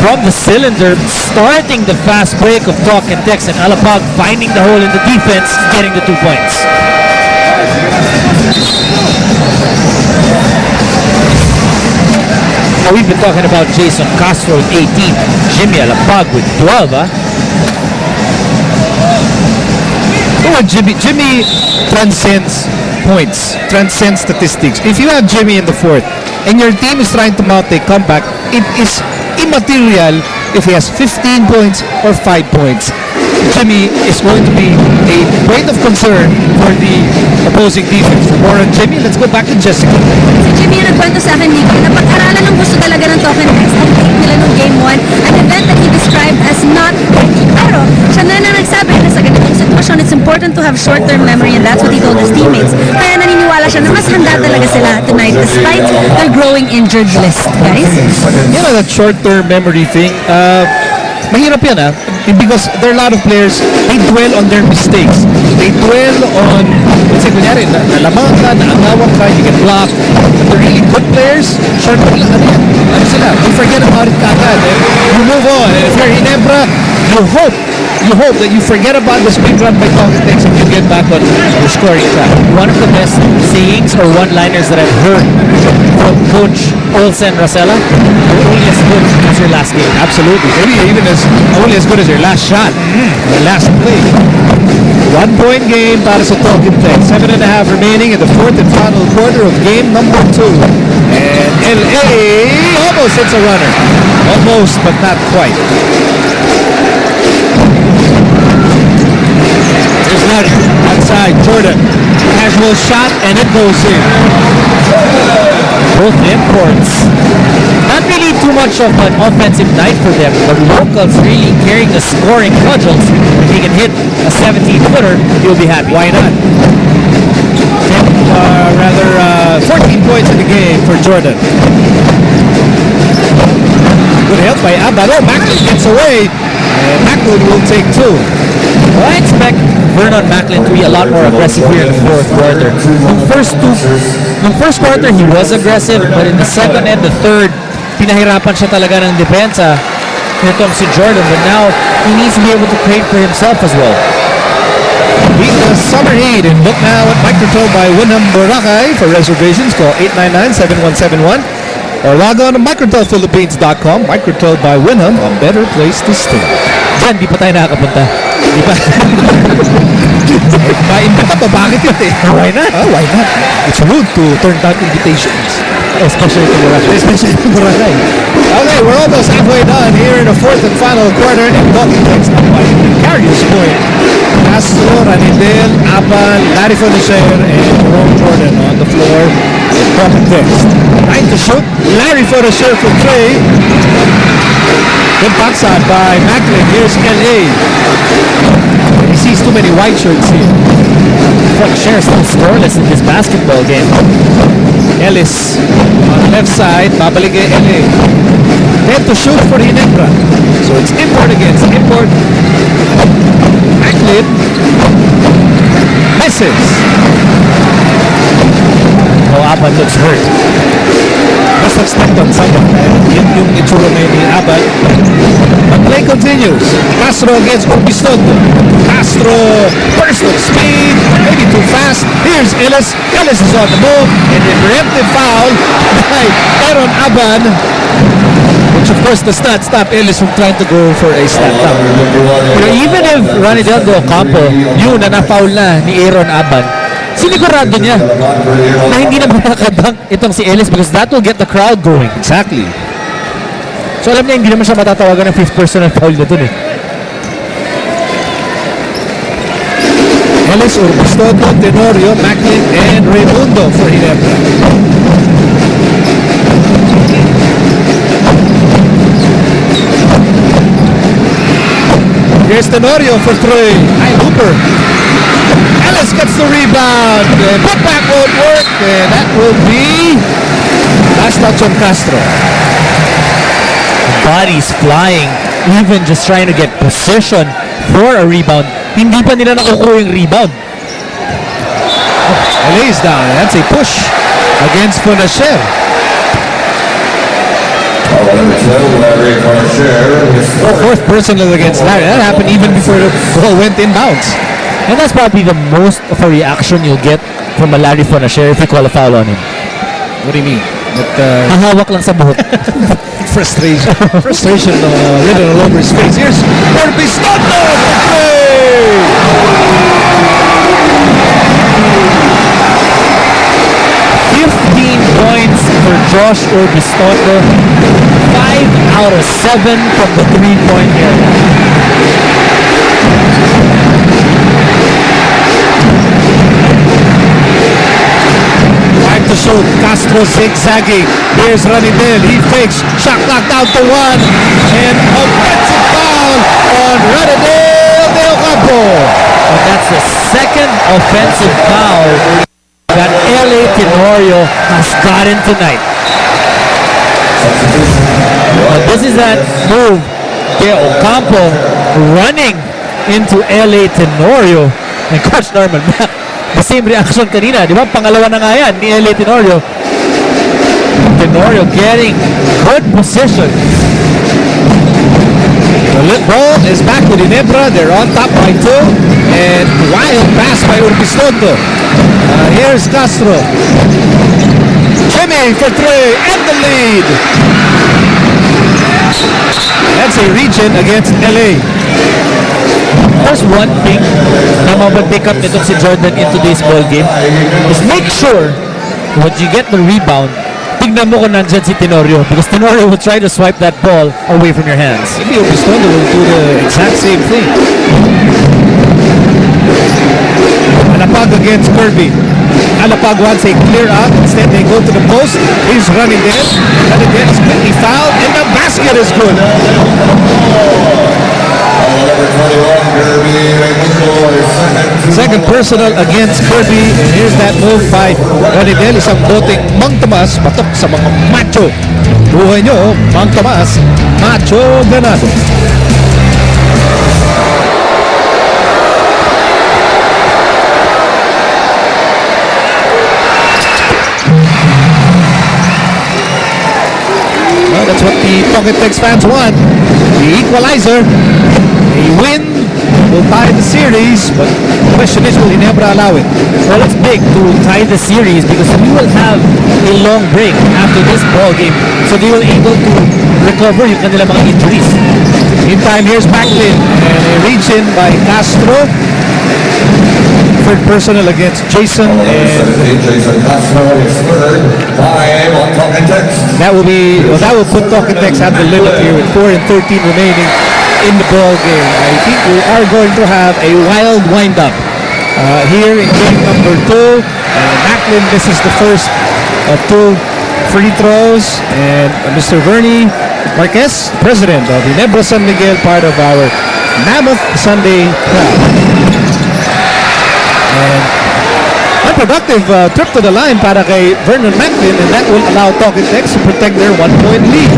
from the cylinder, starting the fast break of Talk and Text, and Alapag finding the hole in the defense, getting the 2 points. Now we've been talking about Jason Castro with 18, Jimmy Alapag with 12, huh?
Oh, Jimmy transcends points, transcends statistics. If you have Jimmy in the fourth and your team is trying to mount a comeback, it is immaterial if he has 15 points or 5 points. Jimmy is going to be a point of concern for the opposing defense. For more on Jimmy, let's go back to Jessica.
Si Jimmy yung nagkwento sa akin, Nico, na pag-aralan ng gusto talaga ng Talk and Text ang take nila nung Game 1, an event that he described as not ready. Pero siya na nagsabi na sa ganitong sitwasyon, it's important to have short-term memory, and that's what he told his teammates. Kaya naniniwala siya na mas handa talaga sila tonight despite their growing injured list, guys.
You know, that short-term memory thing, mahirap yan because there are a lot of players, they dwell on their mistakes. They dwell on, let's say, kunyari, nalamangan ka, naangawan ka, you get blocked. But the really good players, short-term lang, ano sila, you forget about it kaagad. You move on. And if you're Ginebra, you hope that you forget about this big run by Talk and Text and you get back on your scoring track.
One of the best sayings or one-liners that I've heard from Coach Olsen Rosella, you're only as good as your last game.
Absolutely. Maybe even only as good as your last shot, your last play. 1 point game para sa Talk and Text. 7.5 remaining in the fourth and final quarter of game number 2. And LA almost hits a runner. Almost, but not quite. Here's Nutter. Outside, Jordan. Casual shot, and it goes in.
Both imports. Not really too much of an offensive night for them, but locals really carrying the scoring cudgels. If he can hit a 17-footer, he'll be happy.
Why not? 14 points in the game for Jordan. Good help by Abad. Oh, Macklin gets away. And Macklin will take 2.
Well, I expect Vernon Macklin to be a lot more aggressive here in the fourth quarter. Nung first quarter, he was aggressive, but in the second and the third, pinahirapan siya talaga ng depensa. Nitong si Jordan, but now he needs to be able to create for himself as well.
Beat the summer heat and look now at Microtel by Winham Boracay. For reservations, call 899-7171 or log on to microtelphilippines.com. Microtel by Winham, a better place to stay.
Diyan, di pa tayo nakakapunta.
Di ba? Ma-invita pa, bakit yun eh?
Why not?
Why not? It's rude to turn down invitations.
Especially to Boracay.
Especially to Boracay. Okay, we're almost halfway done here in the fourth and final quarter. And Talking Text up by Carius point. Castro, Ranidel, Aban, Larry Felicer, and Jerome Jordan on the floor. Talking Text. Trying to shoot. Larry Felicer for 3. Good backside by Macklin. Here's LA. He sees too many white shirts here.
Felicer still scoreless in this basketball game.
Ellis on the left side. Babalik kay LA. Then to shoot for Ginebra. So it's import against import. Macklin misses.
Oh, Aban looks hurt.
Must have stepped on someone. Yun yung itsura na ni Abad. But play continues. Castro against Orbistondo. Castro, burst of speed, maybe too fast. Here's Ellis. Ellis is on the move. And a preemptive foul by Aaron Aban. Which of course does not stop Ellis from trying to go for a step down.
Pero even if Ranidel de Ocampo, yun na na-foul na ni Aaron Aban, sinigurado niya na hindi na makakadunk itong si Ellis because that will get the crowd going.
Exactly.
So alam niya, hindi naman siya matatawagan ng fifth personal foul na dun eh.
Ellis, Urbistondo, Tenorio, Macklin, and Raimundo for Ginebra. Here's Tenorio for three. High Hooper. Ellis gets the rebound. Put back won't work. And that will be last touch on Castro.
Bodies flying, even just trying to get position for a rebound. Hindi pa nila nakukuha yung rebound.
Lays down. That's a push against Fonacher. Fourth personal against Larry. That happened even before the ball went inbounds.
And that's probably the most of a reaction you'll get from a Larry Fonacher if you call a foul on him.
What do you mean?
Hahawak lang sa buhok.
Frustration written all over his face. Here's Urbistondo for three.
15 points for Josh Urbistondo. 5 out of 7 from the 3-point area.
Time to shoot. Castro zigzagging. Here's Ranidel. He fakes. Shot clock down to 1. And offensive foul on Ranidel de Ocampo.
And that's the second offensive foul that LA Tenorio has gotten tonight. This is that move. De Ocampo running into LA Tenorio. And Coach Norman, the same reaction kanina, di ba? Pangalawa na nga yan ni LA Tenorio. Tenorio getting good position.
The ball is back with Ginebra. They're on top by 2. And wild pass by Urbistondo. Here's Castro. Jimmy for 3 and the lead. That's a region against LA.
There's one thing na mapipick up nitong si Jordan in today's ball game is make sure when you get the rebound, tignan mo kung nandyan si Tenorio because Tenorio will try to swipe that ball away from your hands.
Maybe Urbistondo will do the exact same thing. Alapag against Kirby. Alapag wants a clear out. Instead, they go to the post. He's running there. Running there is quickly fouled. And the basket is good. Second personal against Kirby. And here's that move by Ranidel. Isang boteng Mang Tomas. Batok sa mga macho. Buhay nyo, Mang Tomas. Macho ganado. Well, that's what the Pocket Tex fans want. The equalizer. A win will tie the series, but the question is, will Ginebra allow it?
Well, it's big to tie the series because we will have a long break after this ball game. So they will able to recover yung kanilang mga injuries.
Meantime, here's Macklin and a reach in by Castro. Third personal against Jason, and that will put Tokentex at the limit here with 4 and 13 remaining in the ball game. I think we are going to have a wild wind-up here in game number 2. Macklin misses the first of 2 free throws, and Mr. Vernie Marquez, president of Ginebra San Miguel, part of our Mammoth Sunday crowd. And unproductive trip to the line para kay Vernon Macklin, and that will allow Tokentex to protect their 1-point lead.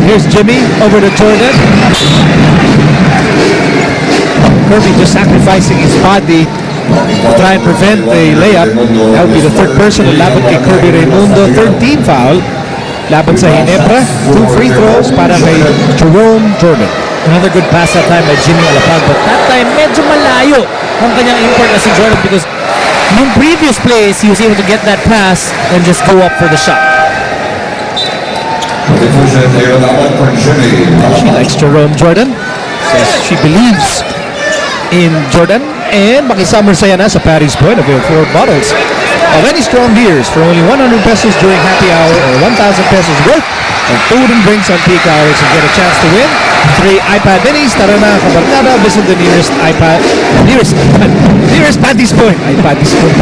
Here's Jimmy over to Jordan. Kirby just sacrificing his body to try and prevent a layup. That would be the third person laban kay Kirby Raimundo. 13 foul laban sa Ginebra. 2 free throws para kay Jerome Jordan.
Another good pass that time by Jimmy Alapag, but that time medyo malayo ang kanyang import na si Jordan because nung previous plays, he was able to get that pass and just go up for the shot.
She likes Jerome Jordan. Says she believes in Jordan. And makisummer saya na sa Patty's Point. Available 4 bottles of any strong beers for only 100 pesos during happy hour or 1,000 pesos worth of food and drinks on peak hours and get a chance to win 3 iPad minis. Tara na, kabarkada, visit the nearest Paddy's Point. Paddy's Point.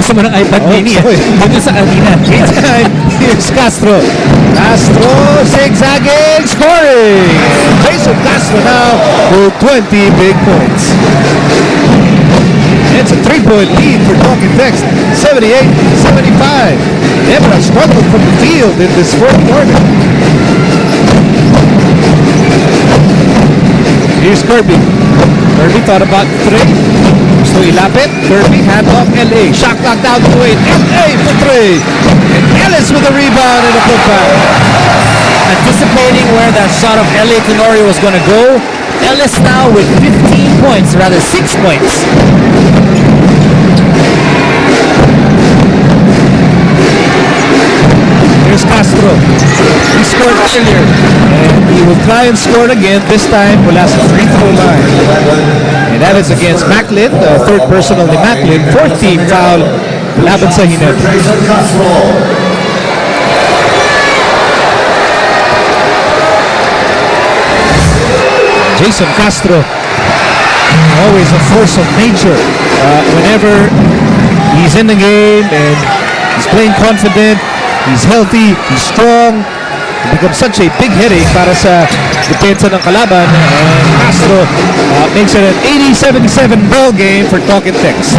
Gusto mo ng iPad mini?
sorry.
Dito sa kanina.
Meantime, here's Castro. Castro zigzagging, scoring. And Jason Castro now with 20 big points. It's a 3-point lead for Talking Text, 78-75. Ginebra struggled from the field in this fourth quarter. Here's Kirby. Kirby thought about 3. Gusto ilapit. Kirby, hand off LA. Shot clock down to 8. LA for 3. And Ellis with a rebound and a putback.
Anticipating where that shot of LA Tenorio was going to go. Ellis now with 15 points, rather 6 points.
Here's Castro. He scored earlier. And he will try and score again. This time, mula sa free throw line. And that is against Macklin. Third personal ni Macklin. Fourth team foul. Laban sa Ginebra. Jason Castro, always a force of nature. Whenever he's in the game and he's playing confident, he's healthy, he's strong, he becomes such a big headache para sa depensa ng kalaban. And Castro makes it an 80-77 ball game for Talking Text.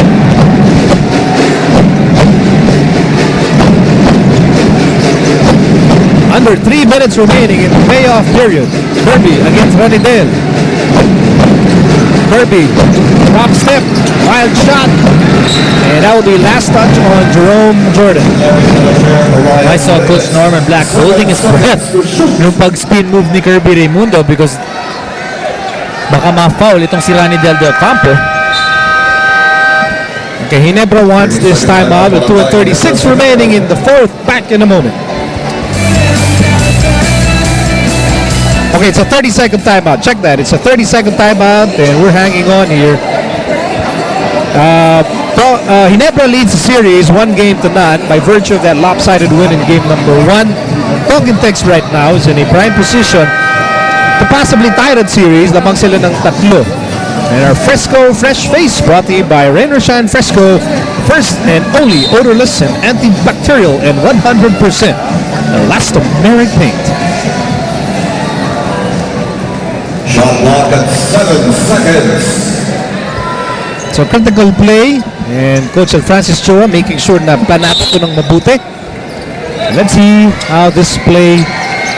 Under 3 minutes remaining in the payoff period. Kirby against Ranidel. Kirby, drop step, wild shot. And that will be last touch on Jerome Jordan.
I saw Coach Norman Black holding his breath yung pag-spin move ni Kirby Raimundo because baka ma-foul itong si Ranidel Del Campo.
Okay, Ginebra wants this timeout with 2:36 remaining in the fourth. Back in a moment. Okay, it's a 30-second timeout. Check that. It's a 30-second timeout, and we're hanging on here. Ginebra leads the series 1-0 by virtue of that lopsided win in game number 1. Talking Text right now is in a prime position to possibly tie that series. Lamang sila ng 3. And our Fresco Fresh Face brought to you by Rain or Shine Fresco, first and only odorless and antibacterial and 100% elastomeric paint.
Shot clock at 7 seconds.
So critical play, and Coach Francis Chua making sure na planado ito ng mabuti. Let's see how this play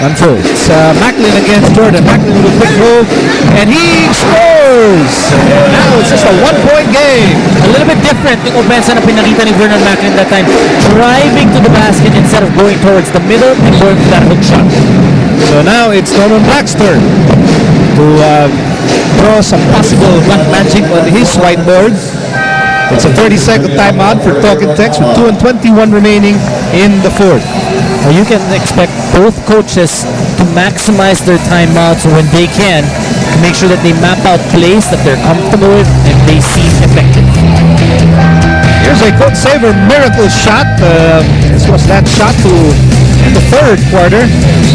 unfolds. Macklin against Jordan. Macklin with a quick move, and he scores! And now it's just a 1-point game.
A little bit different yung offense na pinakita ni Vernon Macklin that time. Driving to the basket instead of going towards the middle and going for that hook shot.
So now it's Norman Black's turn to draw some possible black magic on his whiteboard. It's a 30-second timeout for Talking Text with 2:21 remaining in the fourth.
You can expect both coaches to maximize their timeouts when they can to make sure that they map out plays that they're comfortable with and they seem effective.
Here's a Coach Saver miracle shot. This was that shot to in the third quarter.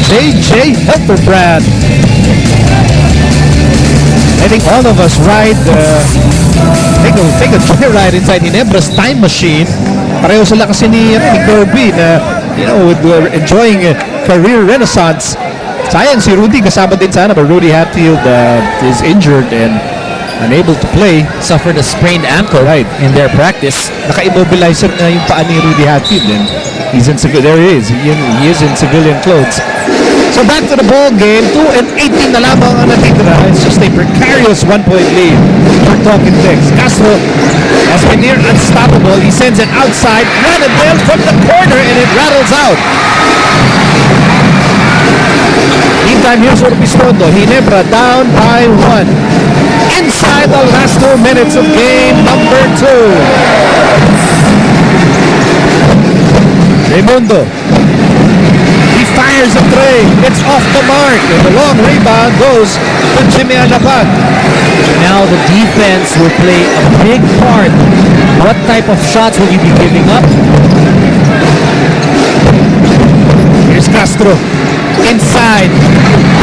J.J. Helperbrand. I think all of us take a joyride inside Ginebra's time machine. Pareho sila kasi ni Kirby na, enjoying career renaissance. Sayang si Rudy kasama din sana, but Rudy Hatfield is injured and unable to play.
Suffered a sprained ankle in their practice.
Naka-immobilize na yung paa ni Rudy Hatfield, and there he is. He is in civilian clothes. So back to the ball game. 2:18 na lamang ang natitira. It's just a precarious 1-point lead for Talking Text. Castro has been near unstoppable. He sends it outside. Ranadel from the corner, and it rattles out. Meantime, here's Orpistondo. Ginebra down by 1. Inside the last 2 minutes of game number 2. Raimundo. He fires a 3. It's off the mark. And the long rebound goes to Jimmy Alapag.
Now the defense will play a big part. What type of shots will you be giving up?
Here's Castro. Inside.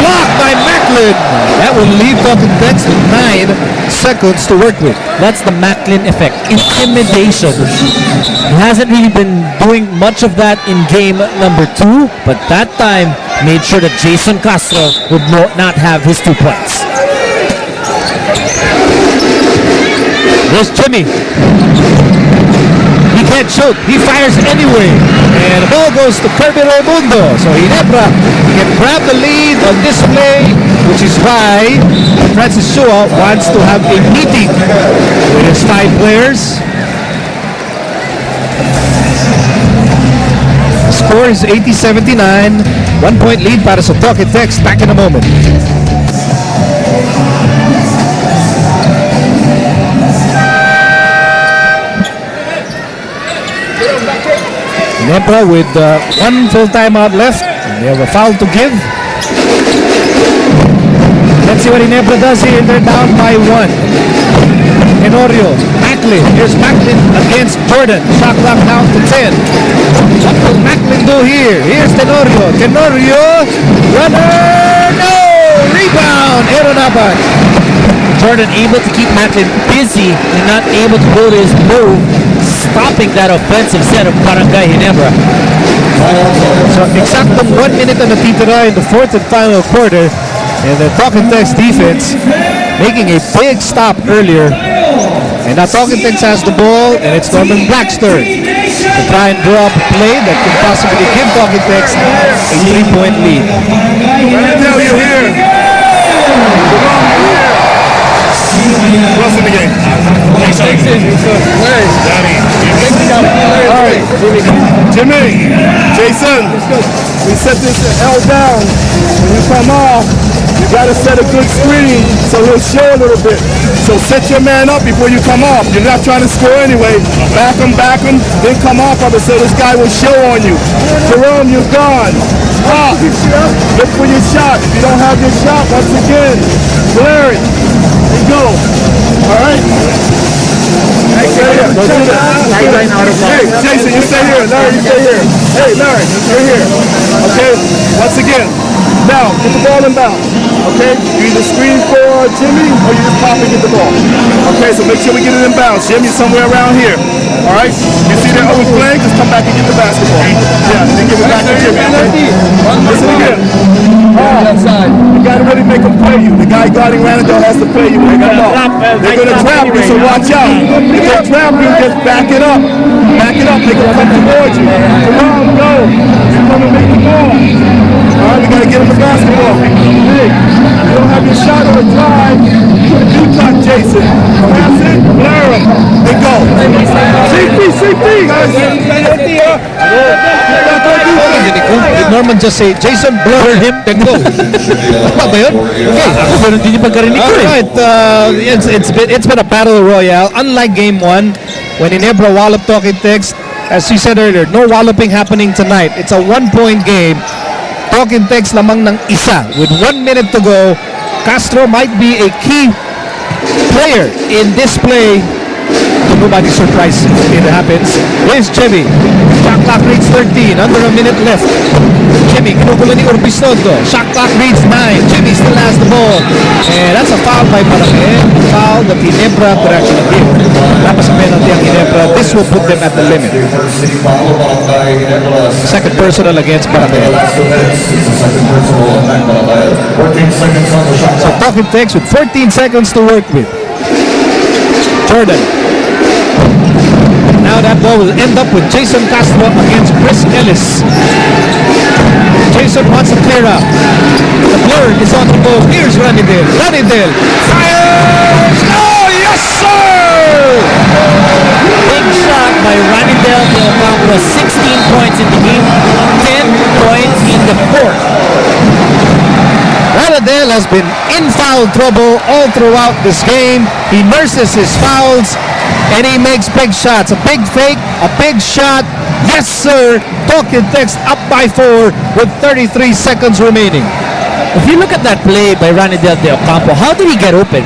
Blocked by Macklin. That will leave Talking Text with 9 seconds to work with.
That's the Macklin effect. Intimidation. He hasn't really been doing much of that in game number 2, but that time made sure that Jason Castro would not have his 2 points.
There's Jimmy. He can't shoot. He fires anyway. And the ball goes to Kirby Raimundo. So Ginebra can grab the lead on this play, which is why Francis Chua wants to have a meeting with his 5 players. The score is 80-79. 1 point lead para sa Talking Text. Back in a moment. Ginebra with 1 full timeout left. They have a foul to give. Let's see what Ginebra does here. They're down by 1. Tenorio, Macklin. Here's Macklin against Jordan. Shot clock down to 10. What will Macklin do here? Here's Tenorio. Tenorio, runner, no! Rebound, Aaron Abad.
Jordan able to keep Macklin busy and not able to go to his move, stopping that offensive set of Barangay Ginebra.
So exactong 1 minute na natitira in the 4th and final quarter. And the Talking Text defense making a big stop earlier. And now Talking Text has the ball, and it's Norman Blackstone to try and draw up a play that could possibly give Talking Text a 3-point lead.
What's in the game? All right, Jimmy, Jason, we set this L down. When you come off, you got to set a good screen so he'll show a little bit. So set your man up before you come off. You're not trying to score anyway. Back him, then come off of it so this guy will show on you. Jerome, you're gone. Lock. Look for your shot. If you don't have your shot, once again, clear it. And go. All right? Hey, stay here. Don't do that. Hey, Jason, you stay here. Larry, you stay here. Hey, Larry, you're here. Okay? Once again. Now, get the ball in bounds. Okay? You either screen for Jimmy or you just pop and get the ball. Okay, so make sure we get it in bounds. Jimmy, somewhere around here. All right? You see that open playing? Just come back and get the basketball. Yeah, then give it back to Jimmy. Okay? Listen again. You got to really make them play you. The guy guarding Ranadell has to play you. They're going to trap you, so watch out. If they trap you, just back it up. Back it up. They're going to come towards you. Come on, go. You're going to make the ball. All right, we got to get him the basketball. Hey, you don't have your shot on the drive. You got Jason. Pass it, blur him, and go. CP, guys.
Did Norman just say, Jason, blur him, then go? Tama ba yun? Okay.
Ganun din yung pagkarinig ko eh.
Alright, it's been a battle royale. Unlike game 1, when Ginebra walloped Talking Text, as she said earlier, no walloping happening tonight. It's a 1-point game. Talking Text lamang ng isa. With 1 minute to go, Castro might be a key player in this play. Nobody's surprised if it happens. Here's Jimmy. Shot clock reads 13. Under a minute left. Jimmy, kinukulo ni Urbistondo. Shot clock reads 9. Jimmy still has the ball. And that's a foul by Barangay. Foul that Ginebra could actually give. Tapos ang penalty ang Ginebra. This will put them at the limit. Second personal against Barangay. So Talking Text with 14 seconds to work with. Jordan. Now that ball will end up with Jason Castro against Chris Ellis. Jason wants to clear up. The blur is on the ball. Here's Ranidel. Ranidel fires! Oh, yes, sir!
Big shot by Ranidel Del Campo. 16 points in the game, 10 points in the 4th.
Ranidel has been in foul trouble all throughout this game. He nurses his fouls, and he makes big shots. A big fake, a big shot. Yes, sir. Talking Text up by 4 with 33 seconds remaining.
If you look at that play by Ranidel Del Campo, how did he get open?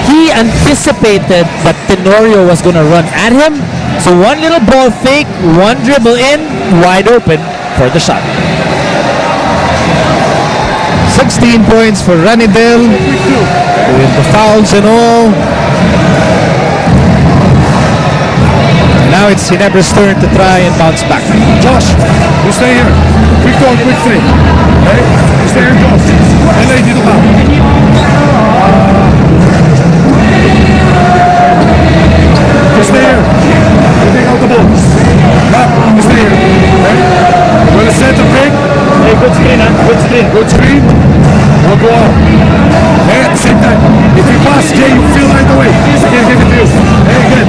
He anticipated that Tenorio was going to run at him. So one little ball fake, one dribble in, wide open for the shot.
16 points for Ranidel with the fouls and all. Now it's Ginebra's turn to try and bounce back.
Josh, you stay here. Quick talk, quick thing. Okay? You stay here, Josh. LA dito ka. Just stay here. You take out the ball. You stay here. Okay? We're gonna set the pick. Hey, good screen, huh? Good screen. Good screen. We'll go out. Hey, at the same time, if you pass, Jay, you feel right away. I can't give it to you. Hey, good.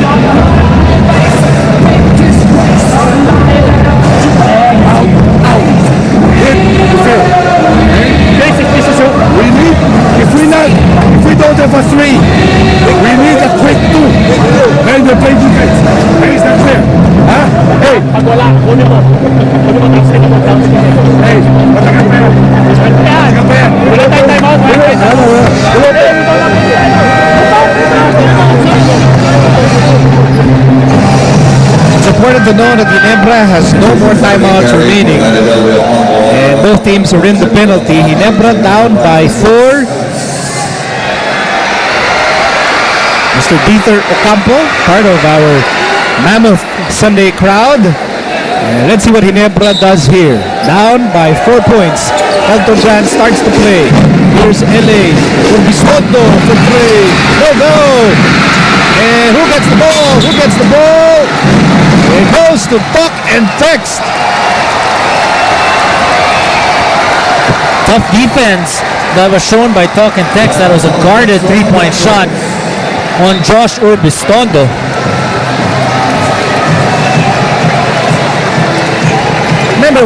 Out. Hit, you feel. Okay? Basic pieces of we need, if we don't have a 3, we need a quick 2. Then they play defense. Hey, is that clear? Huh? Hey. Pag wala, kunin mo. Kunin mo, take mo down. Hey, matagal pa yan. Matagal pa yan. Wala tayong time out.
It's important to know that Ginebra has no more timeouts remaining. And both teams are in the penalty. Ginebra down by 4. Mr. Dieter Ocampo, part of our Mammoth Sunday crowd. And let's see what Ginebra does here. Down by 4 points. Elton Brand starts to play. Here's LA. Urbistondo for 3. No. And who gets the ball? Who gets the ball? It goes to Talk and Text.
Tough defense that was shown by Talk and Text. That was a guarded 3-point shot on Josh Urbistondo.
Remember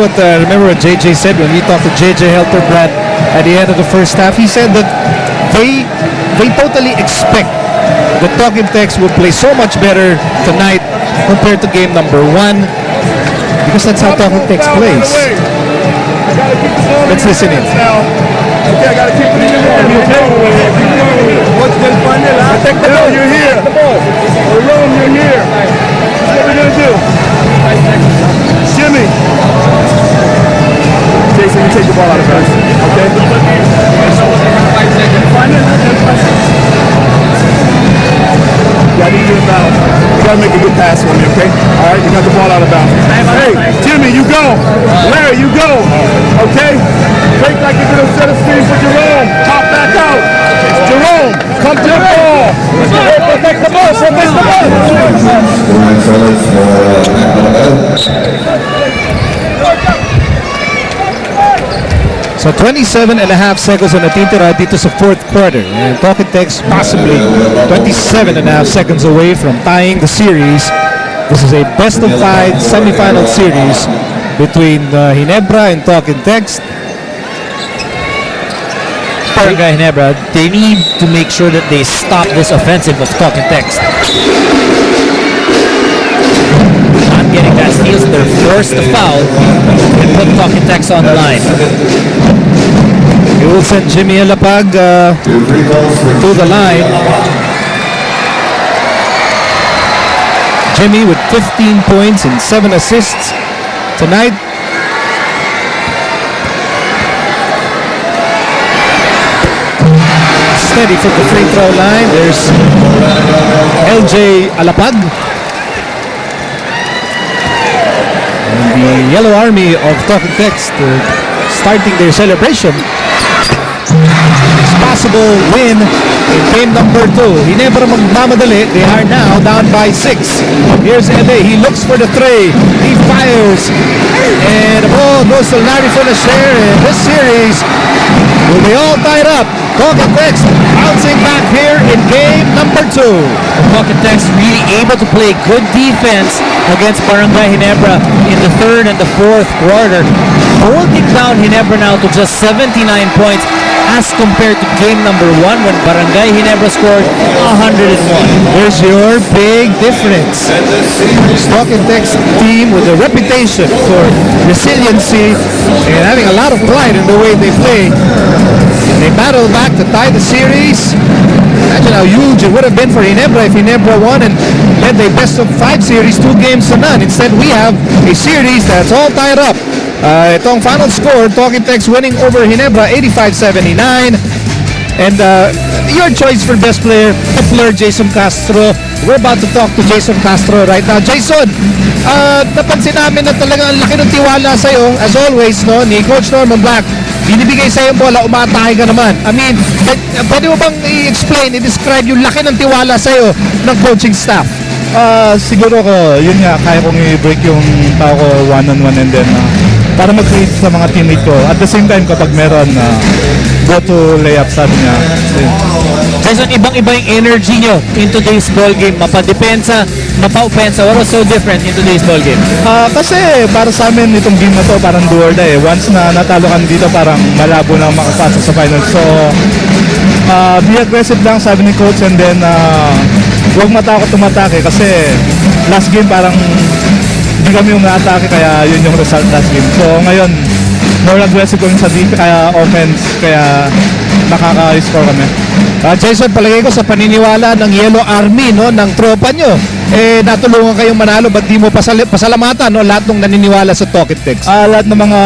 what JJ said when we talked to JJ Helterbrand at the end of the first half? He said that they totally expect that Talk and Text will play so much better tonight compared to game number 1, because that's how Talk and Text plays. Let's listen in.
Okay, I gotta keep it in the game. What's the fun? Take the ball, you're here. Alone, you're here. That's what we're gonna do. Jimmy. Jason, you take the ball out of bounds. Okay? Yeah, I need you in bounds. You gotta make a good pass for me, okay? Alright, you got the ball out of bounds. Hey, Jimmy, you go. Larry, you go. Okay? Break like you're gonna set a screen for Jerome. Pop back out. Jerome, come to the ball. Protect the ball. Protect the ball.
Scoring fellas for
So 27 and a half seconds on natitira dito sa fourth quarter. And Talk and Text possibly 27 and a half seconds away from tying the series. This is a best of 5 semifinal series between Ginebra and Talk and Text.
Barangay Ginebra, they need to make sure that they stop this offensive of Talk and Text. Not getting that steals, they're forced to foul and put Talk and Text on the line.
He will send Jimmy Alapag to the line. Jimmy with 15 points and 7 assists tonight. Steady from the free throw line. There's LJ Alapag. And the Yellow Army of Talk and Text starting their celebration. It's possible win in game number 2. Ginebra magmamadali. They are now down by 6. Here's LA. He looks for the 3. He fires. And the ball goes to Larry Fonacher. And this series will be all tied up. Talk and Text bouncing back here in game number 2.
Talk and Text really able to play good defense against Barangay Ginebra in the third and the fourth quarter. Holding down Ginebra now to just 79 points as compared to game number 1 when Barangay Ginebra scored 101.
There's your big difference. Talk and Text team with a reputation for resiliency and having a lot of pride in the way they play. They battle back to tie the series. Imagine how huge it would have been for Ginebra if Ginebra won and led the best of 5 series 2 games to none. Instead, we have a series that's all tied up. Itong final score, Talking Tex winning over Ginebra 85-79. And your choice for best player, Jason Castro. We're about to talk to Jason Castro right now. Jason, napansin namin na talagang ang laki ng tiwala sa'yo, as always, no, ni Coach Norman Black. Binibigay sa'yo yung bola, umatake ka naman. I mean, pwede mo bang i-explain, i-describe yung laki ng tiwala sa'yo ng coaching staff?
Siguro ko, yun nga, kaya kong i-break yung tao ko one-on-one and then para mag-create sa mga teammate ko. At the same time, kapag meron, go to layup, sabi niya.
Jason, ibang-iba yung energy nyo in today's ball game. Mapa-depensa, mapa-opensa. What was so different in today's ball game?
Kasi para sa amin, itong game na to parang do or die. Once na natalo ka dito, parang malabo na makapasok sa finals. So, be aggressive lang, sabi ni coach, and then huwag matakot tumatake kasi last game parang hindi kami yung na-atake, kaya yun yung result last game. So ngayon, more aggressive kami sa defense, kaya offense, kaya nakaka-score kami.
Jason, palagay ko sa paniniwala ng Yellow Army, no, ng tropa nyo, natulungan kayong manalo, ba't di mo pasalamatan, no, lahat ng naniniwala sa Talking Tex?
Lahat ng mga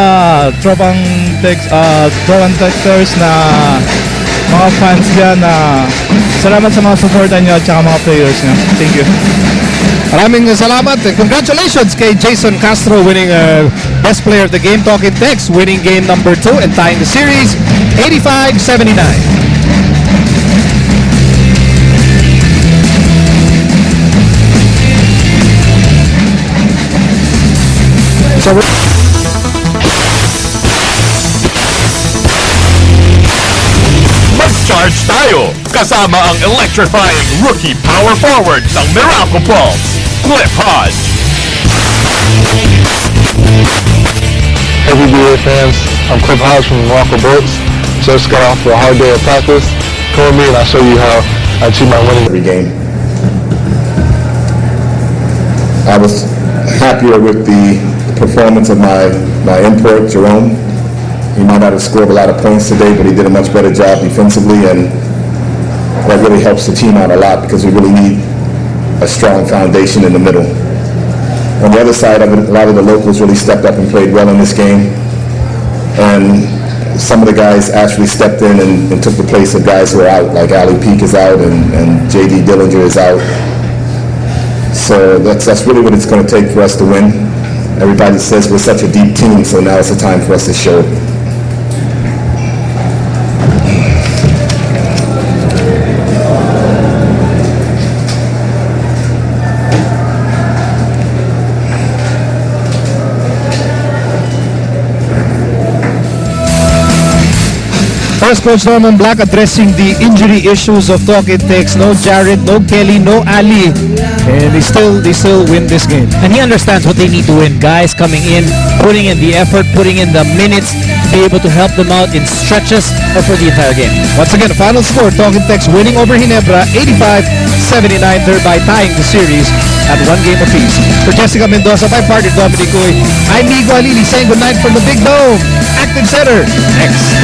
tropang texters na mga fans dyan, salamat sa mga supportan nyo at saka mga players nyo. Thank you.
Maraming salamat. Congratulations kay Jason Castro winning Best Player of the Game. Talking Tex winning game number 2 and tying the series 85-79. So
Mag-charge tayo kasama ang electrifying rookie power forward ng Miracle Balls, Cliff Hodge.
Hey PBA fans, I'm Cliff Hodge from Miracle Bolts. Just got off a hard day of practice. Come with me and I'll show you how I achieve my winning
Every game. I was happier with the performance of my import, Jerome. He might not have scored a lot of points today, but he did a much better job defensively, and that really helps the team out a lot because we really need a strong foundation in the middle. On the other side of it, a lot of the locals really stepped up and played well in this game, and some of the guys actually stepped in and took the place of guys who are out, like Ali Peak is out and J.D. Dillinger is out. So that's really what it's going to take for us to win. Everybody says we're such a deep team, so now it's the time for us to show it.
First, Coach Norman Black addressing the injury issues of Talking Tex. No Jared, no Kelly, no Ali, and they still win this game.
And he understands what they need to win. Guys coming in, putting in the effort, putting in the minutes to be able to help them out in stretches or for the entire game.
Once again, final score, Talking Tex winning over Ginebra 85-79, thereby tying the series at 1 game apiece. For Jessica Mendoza, my partner Dominic Uy, I'm Migo Alili saying goodnight from the Big Dome. Active Center, next.